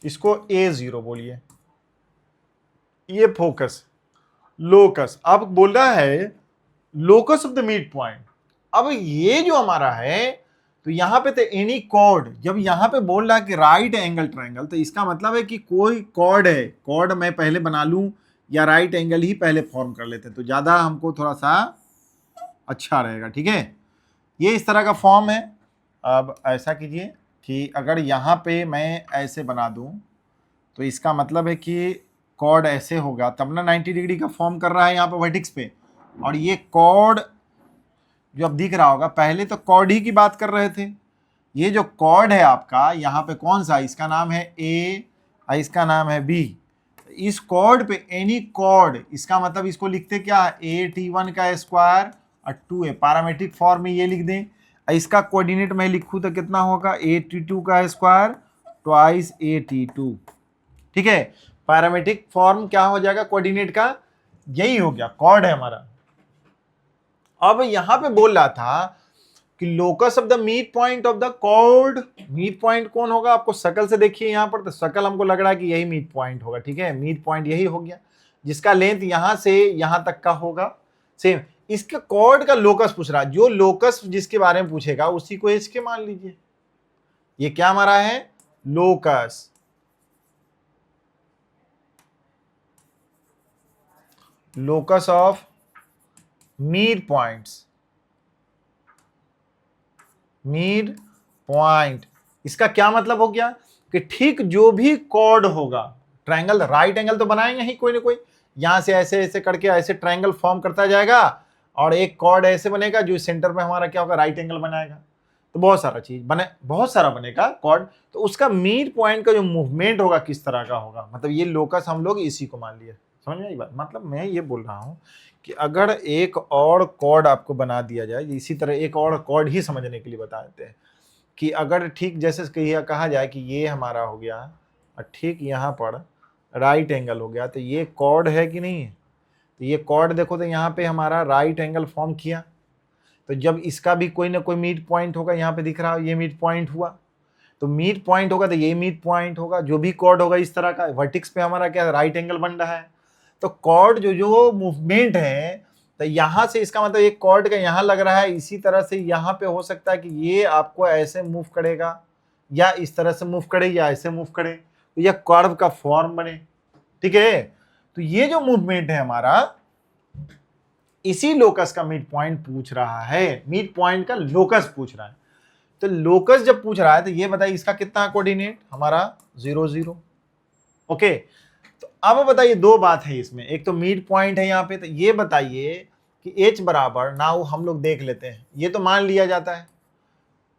इसको a0 बोलिए, ये फोकस लोकस। अब बोल रहा है locus of the mid point. अब ये जो हमारा है तो यहां पे तो एनी कॉर्ड, जब यहां पे बोल रहा है कि राइट एंगल ट्रायंगल, तो इसका मतलब है कि कोई कॉर्ड है, कॉर्ड मैं पहले बना लूं या राइट एंगल ही पहले फॉर्म कर लेते तो ज्यादा हमको थोड़ा सा अच्छा रहेगा। ठीक है, ये इस तरह का फॉर्म है। अब ऐसा कीजिए कि अगर यहाँ पे मैं ऐसे बना दूं तो इसका मतलब है कि कॉर्ड ऐसे होगा तब ना 90 डिग्री का फॉर्म कर रहा है यहाँ पे वर्टिक्स पे। और ये कॉर्ड जो अब दिख रहा होगा, पहले तो कॉर्ड ही की बात कर रहे थे, ये जो कॉर्ड है आपका यहाँ पे कौन सा, इसका नाम है ए, इसका नाम है बी। इस कॉर्ड पे एनी कॉर्ड, इसका मतलब इसको लिखते क्या, a t1 का स्क्वायर और 2a, पैरामेट्रिक फॉर्म में ये लिख दें। इसका कोऑर्डिनेट मैं लिखूं तो कितना होगा a t2 का स्क्वायर ट्वाइस a t2। ठीक है, पैरामेट्रिक फॉर्म क्या हो जाएगा कोऑर्डिनेट का, यही हो गया, कॉर्ड है हमारा। अब यहां पे बोल रहा था कि locus of the mid point of the chord, mid point कौन होगा, आपको शकल से देखिए यहां पर, तो शकल हमको लग रहा है कि यही मिड पॉइंट होगा। ठीक है, मिड पॉइंट यही हो गया जिसका लेंथ यहां से यहां तक का होगा सेम। इसके कॉर्ड का लोकस पूछ रहा है, जो लोकस जिसके बारे में पूछेगा उसी को एच के मान लीजिए। ये क्या हमारा है locus, locus of mid points, mid point. इसका क्या मतलब हो गया कि ठीक जो भी कॉर्ड होगा, ट्रायंगल राइट एंगल तो बनाएंगे ही कोई ना कोई, यहां से ऐसे ऐसे करके ऐसे ट्रायंगल फॉर्म करता जाएगा और एक कॉर्ड ऐसे बनेगा जो सेंटर में हमारा क्या होगा राइट एंगल बनाएगा। तो बहुत सारा चीज बने, बहुत सारा बनेगा कॉर्ड, तो उसका मिड पॉइंट का जो मूवमेंट होगा किस तरह का होगा, मतलब ये लोकस हम लोग इसी को मान लिए। समझ में आई बात? मतलब मैं ये बोल रहा हूं कि अगर एक और कॉर्ड आपको बना दिया जाए, इसी तरह एक और कॉर्ड ही समझने के लिए बता देते हैं कि अगर ठीक जैसे कहा जाए कि ये हमारा हो गया और ठीक यहाँ पर राइट एंगल हो गया, तो ये कॉर्ड है कि नहीं है, तो ये कॉर्ड देखो तो यहाँ पे हमारा राइट एंगल फॉर्म किया, तो जब इसका भी कोई ना कोई मिड पॉइंट होगा, यहाँ पे दिख रहा है ये मिड पॉइंट हुआ, तो मिड पॉइंट होगा तो ये मिड पॉइंट होगा। जो भी कॉर्ड होगा इस तरह का, वर्टिक्स पे हमारा क्या राइट एंगल बन रहा है, तो कॉर्ड जो जो मूवमेंट है, तो यहां से इसका मतलब एक कॉर्ड का यहां लग रहा है, इसी तरह से यहां पे हो सकता है कि ये आपको ऐसे मूव करेगा या इस तरह से मूव करे या ऐसे मूव करे, तो यह कर्व का फॉर्म बने। ठीक है, तो ये जो मूवमेंट है हमारा, इसी लोकस का मिड पॉइंट पूछ रहा है, मिड पॉइंट का लोकस पूछ रहा है। तो लोकस जब पूछ रहा है तो ये बताइए इसका कितना कोऑर्डिनेट, हमारा 0 0। ओके, तो अब बताइए दो बात है इसमें, एक तो मिड पॉइंट है यहाँ पे, तो ये बताइए कि h बराबर, नाउ हम लोग देख लेते हैं, ये तो मान लिया जाता है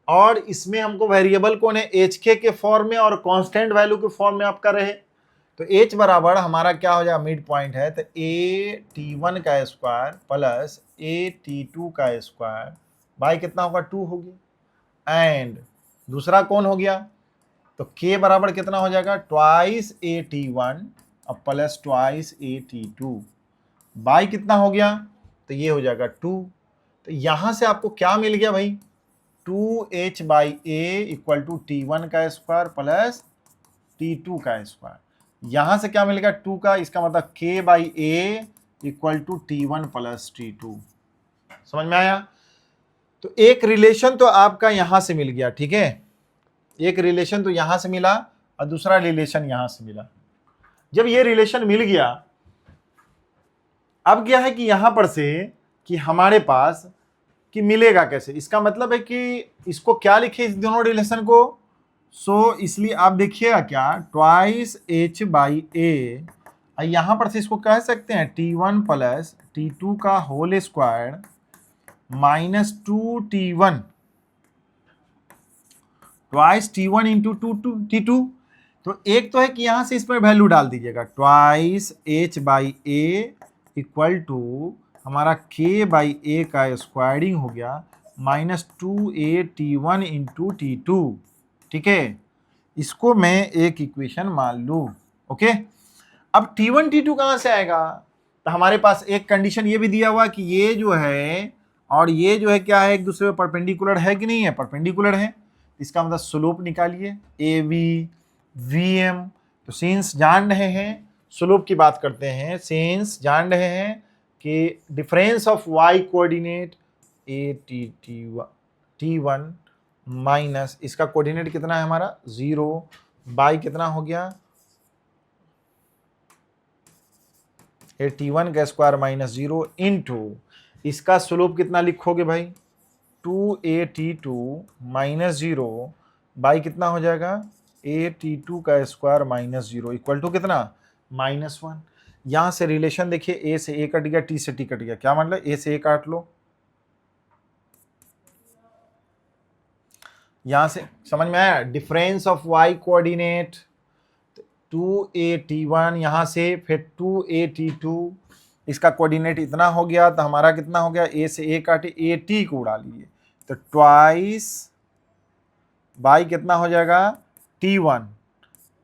और इसमें हमको वेरिएबल कौन है, hk के फॉर्म में और कांस्टेंट वैल्यू के फॉर्म में आपका रहे, तो h बराबर हमारा क्या हो जाएगा, मिड पॉइंट है, तो a_t1 का स्क्वायर प्लस a_t2 का स्क्वायर बाई कितना होगा, 2 होगी, एंड दूसरा कौन हो गया, तो k बराबर कितना हो जाएगा, ट्वाइस a_t1 और प्लस ट्वाइस a_t2 बाई कितना हो गया, तो ये हो जाएगा 2। तो यहां से आपको क्या मिल गया भाई, 2h by a equal to t1 का स्क्वायर प्लस t2 का स्क्वायर, यहां से क्या मिलेगा 2 का, इसका मतलब k by a equal to t1 plus t2। समझ में आया? तो एक रिलेशन तो आपका यहां से मिल गया, ठीक है, एक रिलेशन तो यहां से मिला और दूसरा रिलेशन यहां से मिला। जब ये रिलेशन मिल गया, अब क्या है कि यहां पर से कि हमारे पास कि मिलेगा कैसे, इसका मतलब है कि इसको क्या लिखे इस दोनों रिलेशन को, सो इसलिए आप देखिएगा क्या, ट्वाइस h बाई a, यहां पर से इसको कह सकते हैं t1 प्लस t2 का whole square minus 2t1 twice t1 into t2। तो एक तो है कि यहां से इस पर वैल्यू डाल दीजिएगा, twice h by a equal to हमारा k बाई a का स्क्वायरिंग हो गया माइनस 2a_t1 इंटू t2, ठीक है, इसको मैं एक इक्वेशन मान लूँ। ओके, अब t1 t2 कहाँ से आएगा, तो हमारे पास एक कंडीशन ये भी दिया हुआ कि ये जो है और ये जो है क्या है, एक दूसरे पर परपेंडिकुलर है कि नहीं है, परपेंडिकुलर है, इसका मतलब स्लोप निकालिए AV VM। तो सिंस जान रहे हैं, स्लोप की बात करते हैं, सिंस जान रहे हैं कि difference of y coordinate t1 minus इसका कोऑर्डिनेट कितना है हमारा 0 बाई कितना हो गया, t1 का स्क्वायर माइनस 0 इंटू इसका स्लोप कितना लिखोगे भाई, 2a_t2 माइनस 0 बाई कितना हो जाएगा, a_t2 का स्क्वायर माइनस 0 इक्वल टू कितना, -1। यहां से रिलेशन देखिए, a से a कट गया, t से t कट गया, क्या मतलब a से a काट लो, यहां से समझ में आया, difference of y coordinate 2a_t1 यहां से फिर 2a_t2, इसका कोऑर्डिनेट इतना हो गया, तो हमारा कितना हो गया, a से a काटे, a_t को उड़ा लीजिए, तो ट्वाइस बाई कितना हो जाएगा t1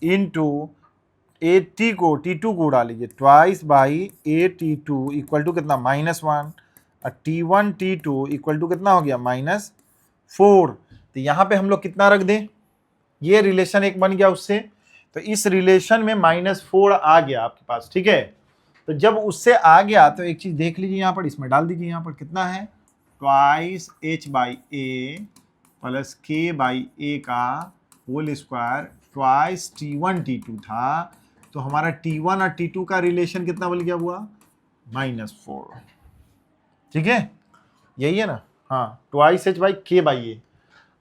इंटू a_t को t2 को उड़ा लीजिए, twice by a_t2 equal to कितना, -1 और t1 t2 इक्वल टू कितना हो गया, -4। तो यहाँ पे हम लोग कितना रख दें, ये रिलेशन एक बन गया उससे, तो इस रिलेशन में -4 आ गया आपके पास, ठीक है। तो जब उससे आ गया तो एक चीज देख लीजिए यहाँ पर, इसमें डाल दीजिए, यहाँ पर कितना है, twice h by a plus k by a का whole square, twice t1 t2 था, तो हमारा t1 और t2 का रिलेशन कितना बन गया हुआ, -4, ठीक है, यही है ना, हाँ, twice h by k by a।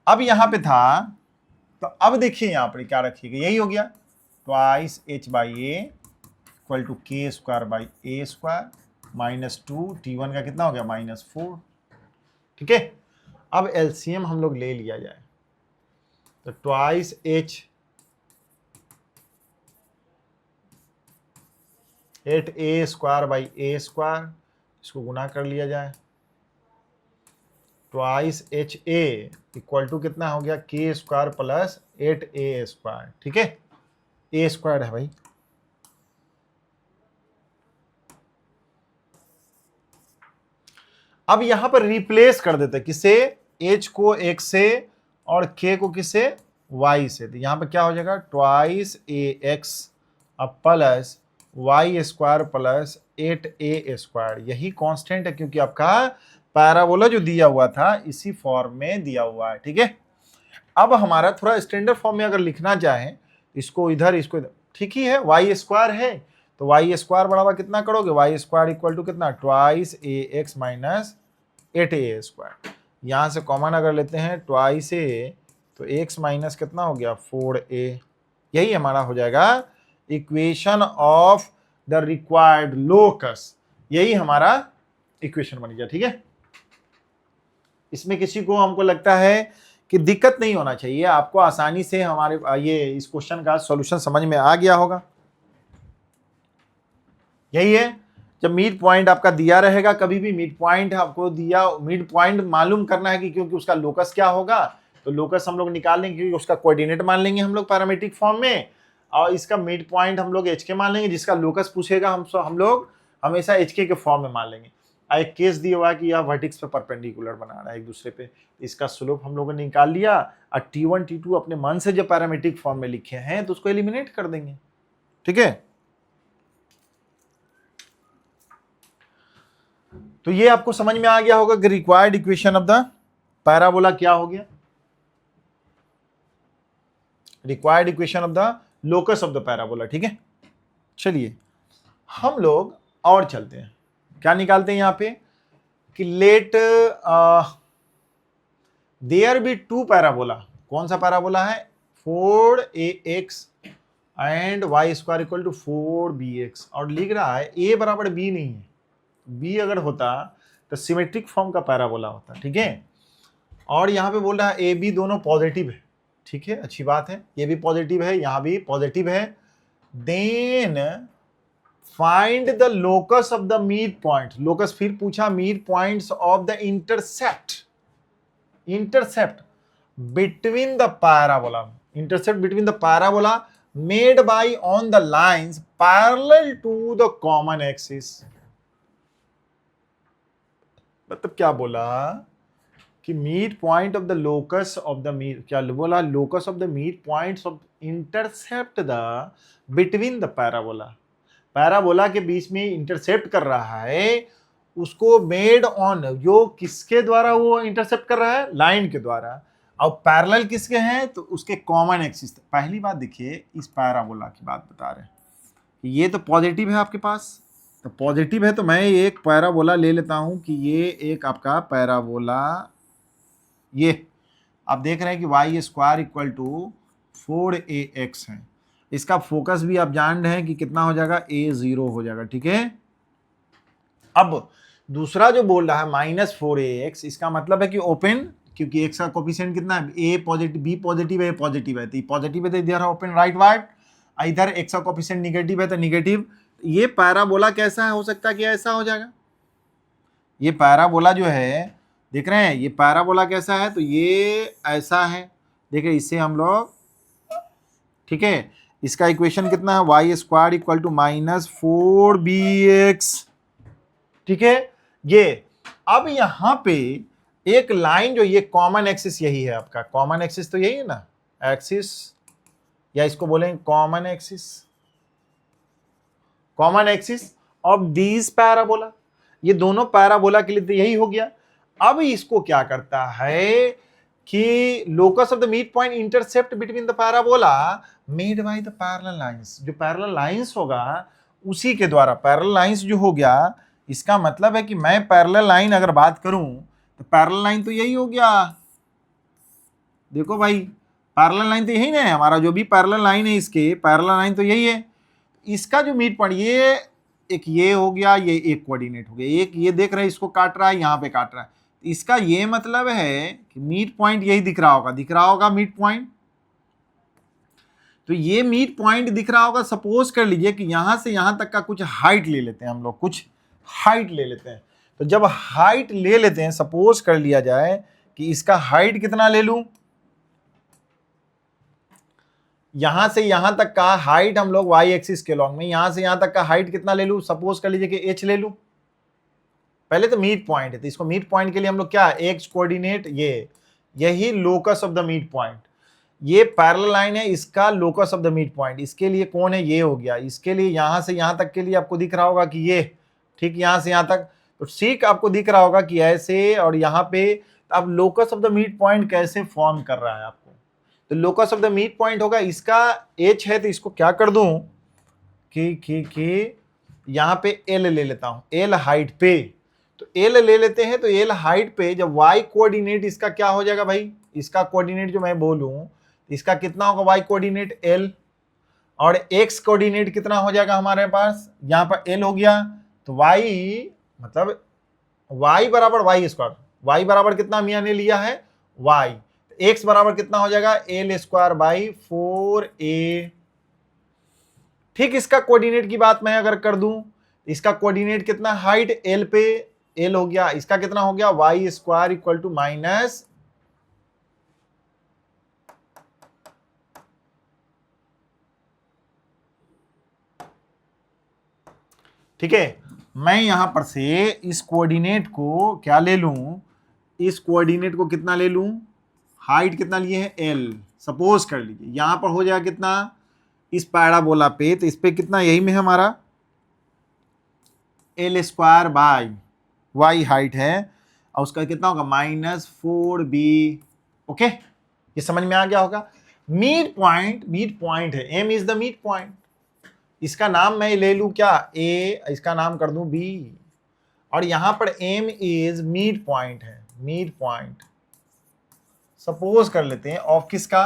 अब यहाँ पे था, तो अब देखिए यहाँ पर क्या रखिएगा, यही हो गया, twice h by a equal to k square by a square minus 2, t1 का कितना हो गया, -4, ठीक है। अब एलसीएम हम लोग ले लिया जाए, तो twice h 8a square by a square, इसको गुना कर लिया जाए, twice H A equal to कितना हो गया, के स्क्वायर प्लस 8a स्क्वायर, ठीक है, a स्क्वायर है भाई। अब यहां पर रिप्लेस कर देते हैं, किसे, h को x से और k को किसे, y से, तो यहां पर क्या हो जाएगा, ट्वाइस ax अब plus y square plus 8a square, यही कांस्टेंट है क्योंकि आपका पैराबोला जो दिया हुआ था इसी फॉर्म में दिया हुआ है, ठीक है। अब हमारा थोड़ा स्टैंडर्ड फॉर्म में अगर लिखना चाहें, इसको इधर इसको इधर, ठीक ही है, वाई स्क्वायर है तो वाई स्क्वायर बराबर कितना करोगे, वाई स्क्वायर इक्वल टू कितना, ट्वाइस ए एक्स माइनस 8a स्क्वायर। यहाँ से कॉमन अगर लेते हैं ट्वाइस ए, तो x माइनस कितना हो गया 4a, यही हमारा हो जाएगा equation of the required locus, यही हमारा इक्वेशन बन गया। ठीक है, इसमें किसी को हमको लगता है कि दिक्कत नहीं होना चाहिए, आपको आसानी से हमारे ये इस क्वेश्चन का सॉल्यूशन समझ में आ गया होगा। यही है, जब मिड पॉइंट आपका दिया रहेगा, कभी भी मिड पॉइंट आपको दिया, मिड पॉइंट मालूम करना है कि क्योंकि उसका लोकस क्या होगा, तो लोकस हम लोग निकाल लेंगे क्योंकि उसका कोऑर्डिनेट मान लेंगे हम लोग पैरामीट्रिक फॉर्म में, और इसका मिड पॉइंट हम लोग एच के मान लेंगे, जिसका लोकस पूछेगा हम लोग हमेशा एच के फॉर्म में मान लेंगे। एक केस दिया हुआ है कि यह वर्टिक्स पे परपेंडिकुलर बना रहा है एक दूसरे पे, इसका स्लोप हम लोगों ने निकाल लिया, और T1 T2 अपने मन से जो पैरामीट्रिक फॉर्म में लिखे हैं तो उसको एलिमिनेट कर देंगे। ठीक है, तो ये आपको समझ में आ गया होगा कि required equation of the parabola क्या हो गया, required equation of the locus of the parabola. ठीक है, चलिए हम लोग और चलते हैं, क्या निकालते हैं यहां पे कि let there be two parabola. कौन सा पैराबोला है, 4ax and Y square equal to 4bx, और लिख रहा है a बराबर b नहीं है, b अगर होता तो सिमेट्रिक फॉर्म का पैराबोला होता। ठीक है, और यहां पे बोल रहा है a b दोनों पॉजिटिव है। ठीक है, अच्छी बात है, ये भी पॉजिटिव है, यहां भी पॉजिटिव है। Then find the locus of the mid point, locus फिर पूछा mid points of the intercept, intercept between the parabola, intercept between the parabola made by on the lines parallel to the common axis. मतलब क्या बोला कि mid point of the locus of the mid, क्या बोला, locus of the mid points of intercept the between the parabola, parabola के बीच में इंटरसेप्ट कर रहा है, उसको मेड ऑन, जो किसके द्वारा वो इंटरसेप्ट कर रहा है, लाइन के द्वारा, और पैरेलल किसके हैं, तो उसके कॉमन एक्सिस। पहली बात देखिए, इस पैराबोला की बात बता रहे हैं, ये तो पॉजिटिव है आपके पास, तो पॉजिटिव है तो मैं एक पैराबोला ले लेता हूं कि ये एक आपका पैराबोला, ये आप देख रहे हैं कि Y square equal to 4ax है, इसका फोकस भी आप जान रहे हैं कि कितना हो जाएगा, a0 हो जाएगा। ठीक है, अब दूसरा जो बोल रहा है -4ax, इसका मतलब है कि ओपन, क्योंकि x का कोफिशिएंट कितना है, a पॉजिटिव, b पॉजिटिव है, a पॉजिटिव है, तो पॉजिटिव है तो इधर ओपन राइट वार्ड, इधर x का कोफिशिएंट निगेटिव है तो निगेटिव। ये पैराबोला कैसा है, हो सकता है कि ऐसा हो जाएगा, ये पैराबोला जो है देख रहे हैं, ये पैराबोला कैसा है, तो ये ऐसा है, देखिए इससे हम लोग, ठीक है, इसका इक्वेशन कितना है, Y square equal to -4bx। ठीक है, ये अब यहां पे एक लाइन जो, ये कॉमन एक्सिस यही है आपका, कॉमन एक्सिस तो यही है ना, एक्सिस, या इसको बोलेंगे common axis, common axis of these parabola, ये दोनों पैराबोला के लिए तो यही हो गया। अब इसको क्या करता है कि locus of the mid point intercept between the parabola made by the parallel lines, जो पैरेलल लाइंस होगा उसी के द्वारा, पैरेलल लाइंस जो हो गया, इसका मतलब है कि मैं पैरेलल लाइन अगर बात करूं तो पैरेलल लाइन तो यही हो गया, देखो भाई पैरेलल लाइन तो यही ना है हमारा, जो भी पैरेलल लाइन है इसके, पैरेलल लाइन तो यही है, इसका जो मिड पॉइंट, ये एक ये हो गया, ये एक कोऑर्डिनेट हो गया, एक ये देख रहे हैं इसको काट रहा है, यहाँ पे काट रहा है, इसका ये मतलब है कि मिड पॉइंट यही दिख रहा होगा, दिख रहा होगा मिड पॉइंट, तो ये मिड पॉइंट दिख रहा होगा। सपोज कर लीजिए कि यहां से यहां तक का कुछ हाइट ले लेते हैं हम लोग, कुछ हाइट ले लेते हैं, तो जब हाइट ले लेते हैं, सपोज कर लिया जाए कि इसका हाइट कितना ले लूं, यहां से यहां तक का हाइट हम लोग वाई एक्सिस के लॉन्ग में, यहां से यहां तक का हाइट कितना ले लूं, सपोज कर लीजिए कि h ले लूं, पहले तो मिड पॉइंट है, तो इसको मिड पॉइंट के लिए हम लोग क्या, x कोऑर्डिनेट, ये यही locus of the mid point, ये पैरेलल लाइन है, इसका locus of the mid point, इसके लिए कौन है, ये हो गया, इसके लिए यहां से यहां तक के लिए आपको दिख रहा होगा कि ये, ठीक, यहां से यहां तक, तो ठीक आपको दिख रहा होगा कि ऐसे, और यहाँ पे अब locus of the mid point कैसे फॉर्म कर रहा है आपको, तो locus of the mid point होगा, इसका h है, तो इसको क्या कर दूं कि यहाँ पे l ले लेता हूं, l हाइट पे, तो एल ले लेते हैं तो एल हाइट पे जब वाई कोऑर्डिनेट इसका क्या हो जाएगा भाई, इसका कोऑर्डिनेट जो मैं बोलूं इसका कितना होगा वाई कोऑर्डिनेट एल, और एक्स कोऑर्डिनेट कितना हो जाएगा हमारे पास, यहां पर एल हो गया तो वाई मतलब वाई बराबर वाई स्क्वायर, वाई बराबर कितना मियां ने लिया है वाई, एक्स बराबर कितना हो जाएगा एल स्क्वायर बाई 4a। ठीक, इसका कोऑर्डिनेट की बात मैं अगर कर दूं, इसका कोऑर्डिनेट कितना हाइट एल पे एल हो गया, इसका कितना हो गया Y square equal to minus, ठीक है, मैं यहां पर से इस कोऑर्डिनेट को क्या ले लूं, इस कोऑर्डिनेट को कितना ले लूं, हाइट कितना लिए हैं एल, सपोज कर लीजिए यहां पर हो जाएगा कितना इस पैराबोला पे, तो इस पे कितना यही में हमारा L square by y height है और उसका कितना होगा -4b। ओके, ये समझ में आ गया होगा। मिड पॉइंट है, M is the mid point, इसका नाम मैं ले लूं क्या ए, इसका नाम कर दूं बी, और यहां पर एम इज मिड पॉइंट है, मिड पॉइंट सपोज कर लेते हैं ऑफ किसका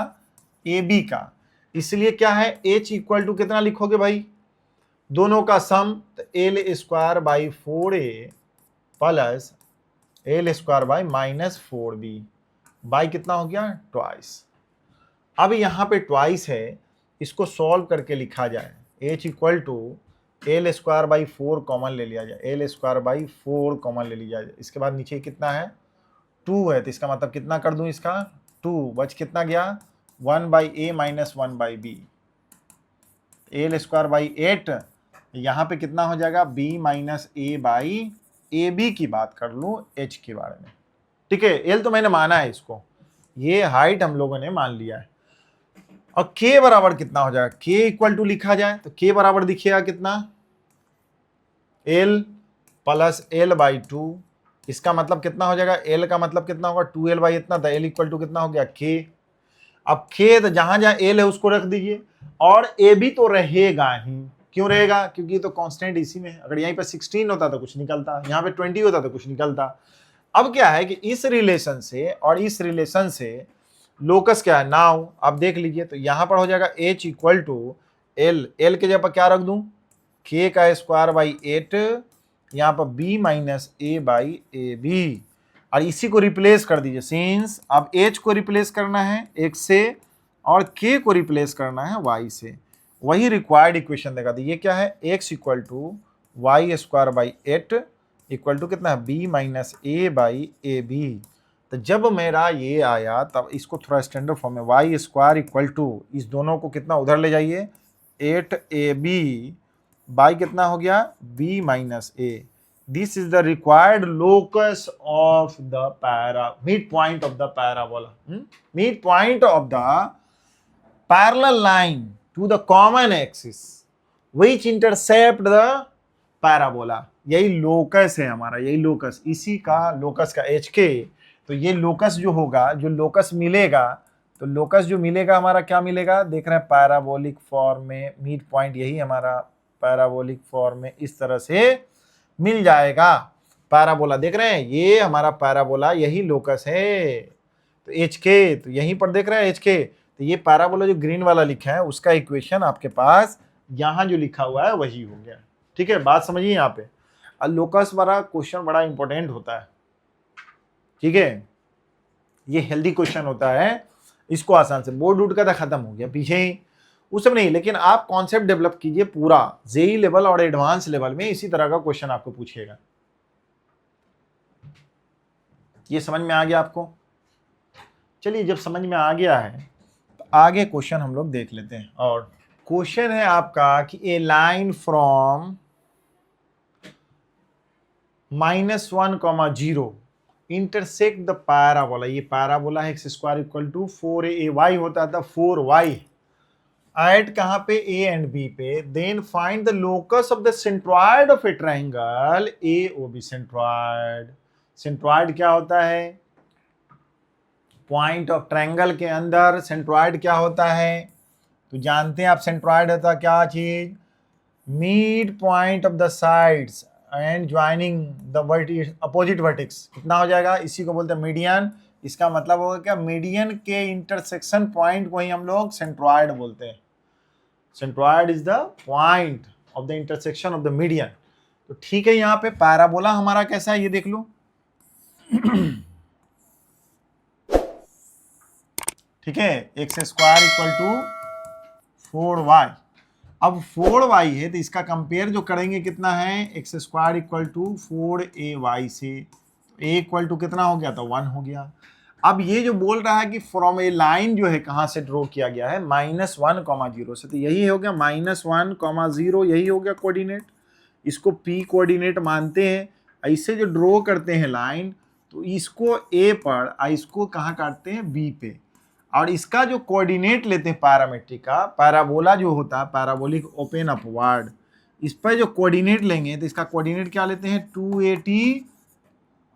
ए बी का, इसलिए क्या है एच इक्वल टू कितना लिखोगे भाई दोनों का सम, तो L square by 4a plus L square by -4b by कितना हो गया ट्वाइस। अब यहाँ पे ट्वाइस है, इसको सॉल्व करके लिखा जाए h equal to L square by 4 common ले लिया जाए, एल स्क्वायर बाई 4 कॉमन ले लिया जाए, इसके बाद नीचे कितना है 2 है, तो इसका मतलब कितना कर दूं इसका 2 बच कितना गया 1 by a minus 1 by b, L square by 8 यहाँ पे कितना हो जाएगा b minus a by a b की बात कर लूँ h के बारे में। ठीक है, एल तो मैंने माना है इसको, ये हाइट हम लोगों ने मान लिया है। और k बराबर कितना हो जाएगा, k इक्वल टू लिखा जाए तो k बराबर दिखिएगा कितना l प्लस एल बाई 2, इसका मतलब कितना हो जाएगा l का मतलब कितना होगा 2l बाई इतना, तो l इक्वल टू कितना हो गया k। अब k तो जहां जहां l है उसको रख दीजिए, और a भी तो रहेगा ही, क्यों रहेगा क्योंकि तो कांस्टेंट इसी में है, अगर यहीं पे 16 होता तो कुछ निकलता, यहाँ पे 20 होता तो कुछ निकलता। अब क्या है कि इस रिलेशन से और इस रिलेशन से लोकस क्या है नाउ आप देख लीजिए, तो यहां पर हो जाएगा h equal to L, L के जगह पर क्या रख दूं k का स्क्वायर बाई 8, यहाँ पर b minus a by a b, और इसी को रिप्लेस कर दीजिए, सिंस अब h को रिप्लेस करना है x से और k को रिप्लेस करना है y से, वही रिक्वायर्ड इक्वेशन देगा। तो ये क्या है x equal to y square by 8 equal to कितना है b minus a by a b. तो जब मेरा ये आया तब इसको थोड़ा स्टैंडर्ड फॉर्म में वाई स्क्वायर इक्वल टू इस दोनों को कितना उधर ले जाइए 8ab बाई कितना हो गया b minus A, this is the required locus of the para mid point of the parabola, mid point of the parallel line to the common axis which intercept the parabola, यही लोकस है हमारा, यही लोकस, इसी का लोकस का एच के। तो ये लोकस जो होगा, जो लोकस मिलेगा, तो लोकस जो मिलेगा हमारा क्या मिलेगा देख रहे हैं पैराबोलिक फॉर्म में, मिड पॉइंट यही हमारा पैराबोलिक फॉर्म में इस तरह से मिल जाएगा। पैराबोला देख रहे हैं ये हमारा पैराबोला यही लोकस है, तो एच के तो यहीं पर देख रहे हैं एच के, तो ये पैराबोला जो ग्रीन वाला लिखा है उसका इक्वेशन आपके पास यहां जो लिखा हुआ है वही हो गया। ठीक है, बात समझिए यहाँ पे, लोकस वाला क्वेश्चन बड़ा इंपॉर्टेंट होता है। ठीक है, ये हेल्दी क्वेश्चन होता है, इसको आसान से बोर्ड उठ का था खत्म हो गया पीछे ही उस सब नहीं, लेकिन आप कॉन्सेप्ट डेवलप कीजिए पूरा जेई लेवल और एडवांस लेवल में इसी तरह का क्वेश्चन आपको पूछेगा। ये समझ में आ गया आपको? चलिए, जब समझ में आ गया है तो आगे क्वेश्चन हम लोग देख लेते हैं। और क्वेश्चन है आपका कि a line from -1, 0 intersect the parabola, ये पैराबोला है x² इक्वल टू 4ay होता था 4y एट कहां पे a एंड b पे, then find the locus of the centroid of a triangle AOB। Centroid क्या होता है, पॉइंट ऑफ ट्रायंगल के अंदर सेंट्रॉइड क्या होता है, तो जानते हैं आप सेंट्रॉइड होता क्या चीज, mid point of the sides, and joining the opposite vertex कितना हो जाएगा, इसी को बोलते हैं मीडियन। इसका मतलब होगा क्या, मीडियन के इंटरसेक्शन पॉइंट को ही हम लोग सेंट्रॉइड बोलते हैं। Centroid is the point of the intersection of the median. तो ठीक है, यहाँ पे पैराबोला हमारा कैसा है ये देख लो। ठीक है, x square equal to 4y। अब 4y है तो इसका कंपेयर जो करेंगे कितना है, x square equal to 4ay से, a इक्वल टू कितना हो गया था, 1 हो गया। अब ये जो बोल रहा है कि फ्रॉम ए लाइन जो है कहाँ से ड्रॉ किया गया है, -1,0 से, तो यही हो गया -1,0, यही हो गया कोऑर्डिनेट। इसको p कोऑर्डिनेट मानते हैं। ऐसे जो ड्रॉ करते हैं लाइन, तो इसको a पर, इसको कहाँ काटते हैं, b पे, और इसका जो कोऑर्डिनेट लेते हैं पैरामेट्रिक का, पैराबोला जो होता है पैराबोलिक ओपन अपवर्ड, इस पर जो कोऑर्डिनेट लेंगे तो इसका कोऑर्डिनेट क्या लेते हैं, 280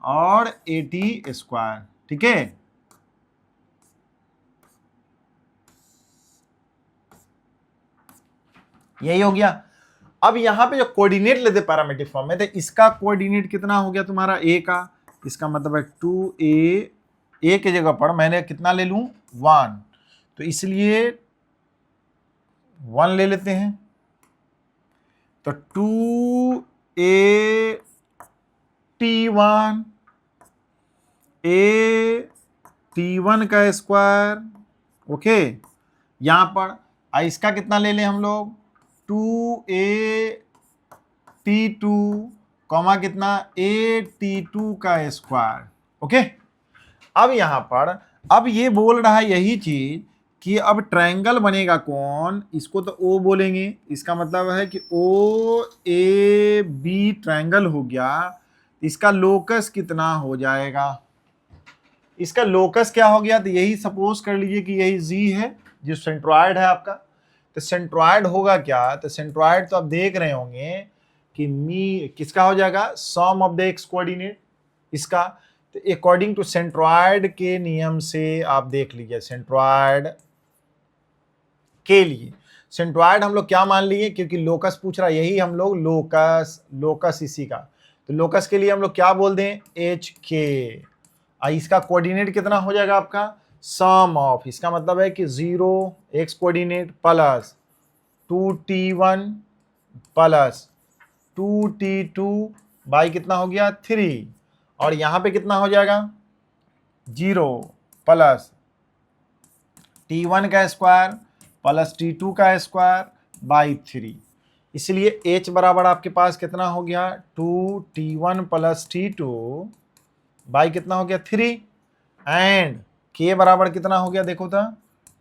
और 80 स्क्वायर। ठीक है, यही हो गया। अब यहां पे जो कोऑर्डिनेट लेते पैरामेट्रिक फॉर्म में, तो इसका कोऑर्डिनेट कितना हो गया तुम्हारा a का, इसका मतलब है 2a की जगह पर मैंने कितना ले लूं, 1, तो इसलिए 1 ले लेते हैं। तो 2a t1 a t1 का स्क्वायर, ओके। यहां पर इसका कितना ले लें हम लोग, 2a t2 कॉमा कितना, a t2 का स्क्वायर, ओके। अब यहां पर अब ये बोल रहा है यही चीज कि अब ट्रायंगल बनेगा कौन, इसको तो O बोलेंगे। इसका मतलब है कि OAB ट्रायंगल हो गया। इसका लोकस कितना हो जाएगा, इसका लोकस क्या हो गया, तो यही सपोज कर लीजिए कि यही Z है जो सेंट्रॉइड है आपका। तो सेंट्रॉइड होगा क्या, तो सेंट्रॉइड तो आप देख रहे होंगे कि किसका हो जाएगा, सम ऑफ द एक्स कोऑर्डिनेट इसका। तो अकॉर्डिंग टू सेंट्रॉइड के नियम से आप देख लीजिए, सेंट्रॉइड के लिए सेंट्रॉइड हम लोग क्या मान लिए, क्योंकि लोकस पूछ रहा है, यही हम लोग लोकस इसी का। तो लोकस के लिए हम लोग क्या बोल दें, एच के। इसका कोऑर्डिनेट कितना हो जाएगा आपका, सम ऑफ, इसका मतलब है कि 0 x coordinate plus 2t1 plus 2t2 by कितना हो गया 3, और यहां पे कितना हो जाएगा 0 प्लस t1 का स्क्वायर प्लस t2 का स्क्वायर बाई 3। इसलिए h बराबर आपके पास कितना हो गया, 2t1 प्लस t2 बाई कितना हो गया 3, एंड k बराबर कितना हो गया, देखो था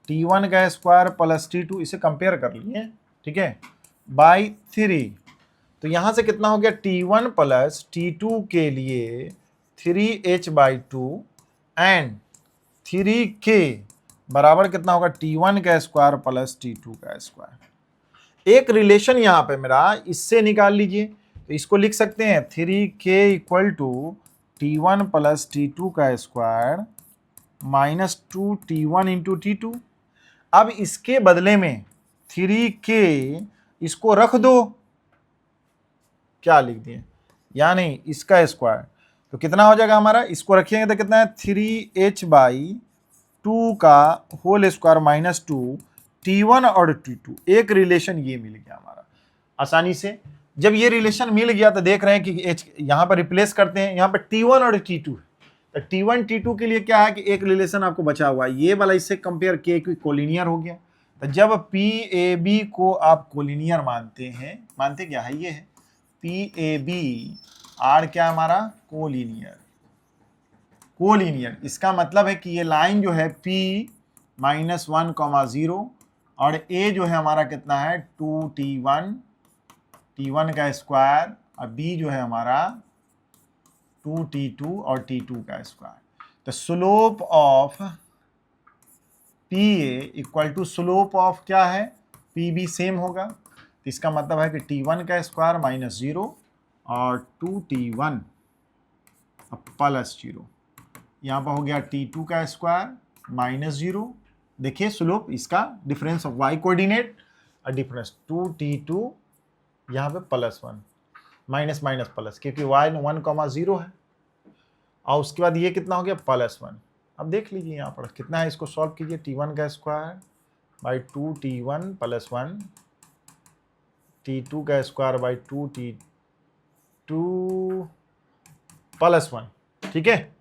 t1 का स्क्वायर प्लस t2, इसे कंपेयर कर लिए, ठीक है, बाई 3। तो यहां से कितना हो गया, t1 प्लस t2 के लिए 3h बाई 2 एंड 3k बराबर कितना होगा, t1 का स्क्वायर प्लस t2 का स्क्वायर। एक रिलेशन यहां पे मेरा इससे निकाल लीजिए, तो इसको लिख सकते हैं 3k equal to t1 plus t2 का square minus 2t1 into t2। अब इसके बदले में 3k इसको रख दो, क्या लिख दिए, यानी इसका स्क्वायर, तो कितना हो जाएगा हमारा, इसको रखिएगा तो कितना है 3h बाई 2 का होल स्क्वायर माइनस 2 t1 और t2। एक रिलेशन ये मिल गया हमारा आसानी से। जब ये रिलेशन मिल गया तो देख रहे हैं कि h यहाँ पर रिप्लेस करते हैं, यहाँ पर t1 और t2 है, तो t1 t2 के लिए क्या है कि एक रिलेशन आपको बचा हुआ है, ये वाला इससे कंपेयर किए कि कोलिनियर हो गया। तो जब PAB को आप कोलिनियर मानते हैं, मानते क्या है, ये है PAB आर क्या हमारा, कोलिनियर। कोलिनियर इसका मतलब है कि ये लाइन जो है P -1,0 और A जो है हमारा कितना है 2t1, t1 का स्क्वायर, और B जो है हमारा 2t2 और t2 का स्क्वायर। तो slope of PA equal to slope of क्या है, PB सेम होगा। तो इसका मतलब है कि t1 का स्क्वायर माइनस 0 और 2t1 प्लस 0, यहाँ पर हो गया t2 का स्क्वायर माइनस 0। देखिए स्लोप इसका डिफरेंस ऑफ y कोऑर्डिनेट और डिफरेंस 2t2 यहाँ पे +1। माइनस माइनस प्लस, क्योंकि y 1,0 है। और उसके बाद ये कितना हो गया +1। अब देख लीजिए यहाँ पर कितना है, इसको सॉल्व कीजिए। t1 का स्क्वायर बाई 2t1 + 1, t2 का स्क्वायर बाई 2t2 + 1, ठीक है।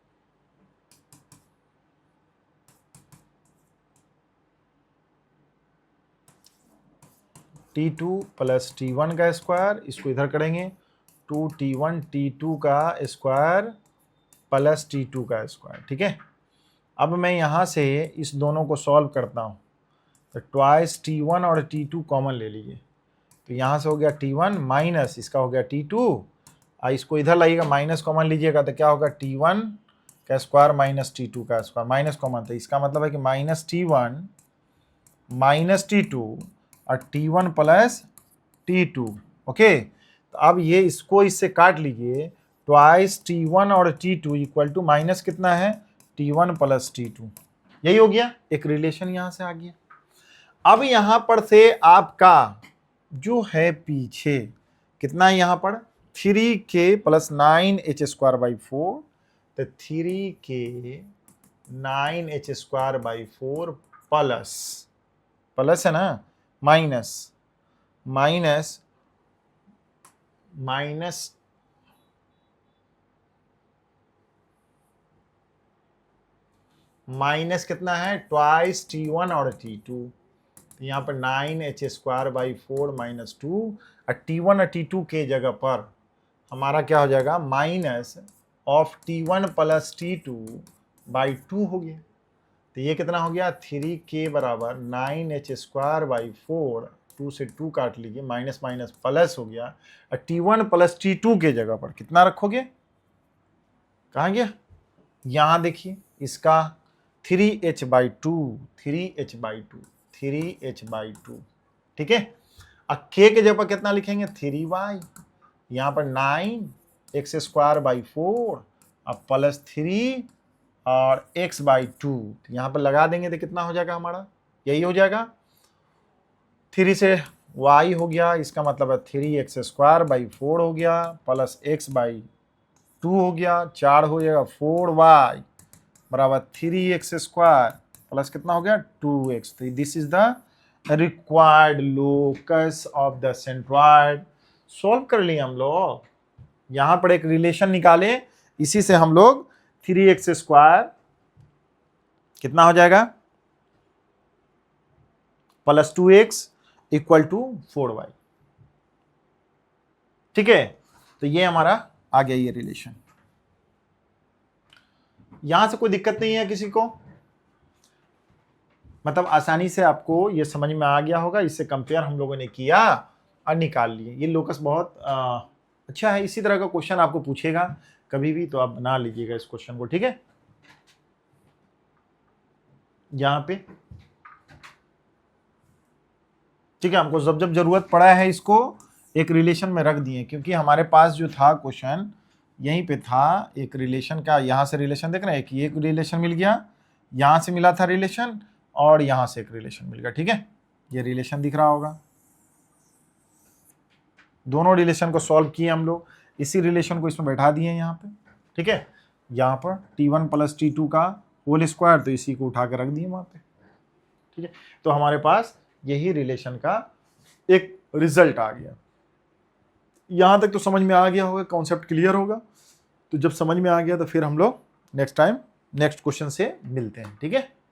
t2 + t1 का स्क्वायर, इसको इधर करेंगे 2t1 t2 का स्क्वायर + t2 का स्क्वायर, ठीक है। अब मैं यहाँ से इस दोनों को सॉल्व करता हूँ, तो ट्वाइस t1 और t2 कॉमन ले लीजिए, तो यहाँ से हो गया t1 माइनस इसका हो गया t2, और इसको इधर लाइएगा, माइनस कॉमन लीजिएगा तो क्या होगा t1 का स्क्वायर माइनस t2 का स्क्वायर, माइनस कॉमन, तो इसका मतलब है कि -t1 माइनस t2 और t1 + t2, ओके। तो अब ये इसको इससे काट लीजिए, ट्वाइस t1 और t2 इक्वल टू माइनस कितना है t1 + t2, यही हो गया, एक रिलेशन यहां से आ गया। अब यहां पर से आपका जो है पीछे कितना है यहाँ पर 3k + 9h² 4, तो 3k 9h² 4 प्लस है ना माइनस माइनस कितना है ट्वाइस t1 और t2, तो यहाँ पर 9h² 4 - 2, और t1 और t2 के जगह पर हमारा क्या हो जाएगा माइनस ऑफ t1 + t2 2 हो गया। तो ये कितना हो गया 3k = 9h² 4, 2 से 2 काट लीजिए, माइनस माइनस प्लस हो गया, और t1 + t2 के जगह पर कितना रखोगे, कहाँ गया, यहाँ देखिए इसका 3h/2, 3h/2, ठीक है। अब k के जगह पर कितना लिखेंगे 3y, यहाँ पर 9x² 4 अब +3 और x/2, तो यहाँ पर लगा देंगे तो कितना हो जाएगा हमारा, यही हो जाएगा, 3 से y हो गया, इसका मतलब है 3x² 4 हो गया प्लस x/2 हो गया, 4 हो जाएगा 4y बराबर 3x² प्लस कितना हो गया 2x। तो this is the required locus of the centroid. Solve कर लिए हम लोग, यहां पर एक रिलेशन निकाले, इसी से हम लोग 3x² कितना हो जाएगा + 2x = 4y, ठीक है। तो ये हमारा आ गया ये रिलेशन, यहां से कोई दिक्कत नहीं है किसी को, मतलब आसानी से आपको ये समझ में आ गया होगा, इससे कंपेयर हम लोगों ने किया और निकाल लिए। ये लोकस बहुत अच्छा है, इसी तरह का क्वेश्चन आपको पूछेगा कभी भी तो आप बना लीजिएगा इस क्वेश्चन को, ठीक है। यहां पे ठीक है, हमको जब जब जरूरत पड़ा है इसको एक रिलेशन में रख दिए, क्योंकि हमारे पास जो था क्वेश्चन यहीं पे था एक रिलेशन का, यहाँ से रिलेशन देख रहे हैं कि एक रिलेशन मिल गया, यहाँ से मिला था रिलेशन, और यहाँ से एक रिलेशन मिल गया, ठीक है। ये रिलेशन दिख रहा होगा, दोनों रिलेशन को सॉल्व किए हम लोग, इसी रिलेशन को इसमें बैठा दिए यहाँ पे, ठीक है। यहाँ पर t1 + t2 का होल स्क्वायर, तो इसी को उठा कर रख दिए वहाँ पे, ठीक है। तो हमारे पास यही रिलेशन का एक रिजल्ट आ गया। यहाँ तक तो समझ में आ गया होगा, कॉन्सेप्ट क्लियर होगा। तो जब समझ में आ गया तो फिर हम लोग नेक्स्ट टाइम नेक्स्ट क्वेश्चन से मिलते हैं, ठीक है।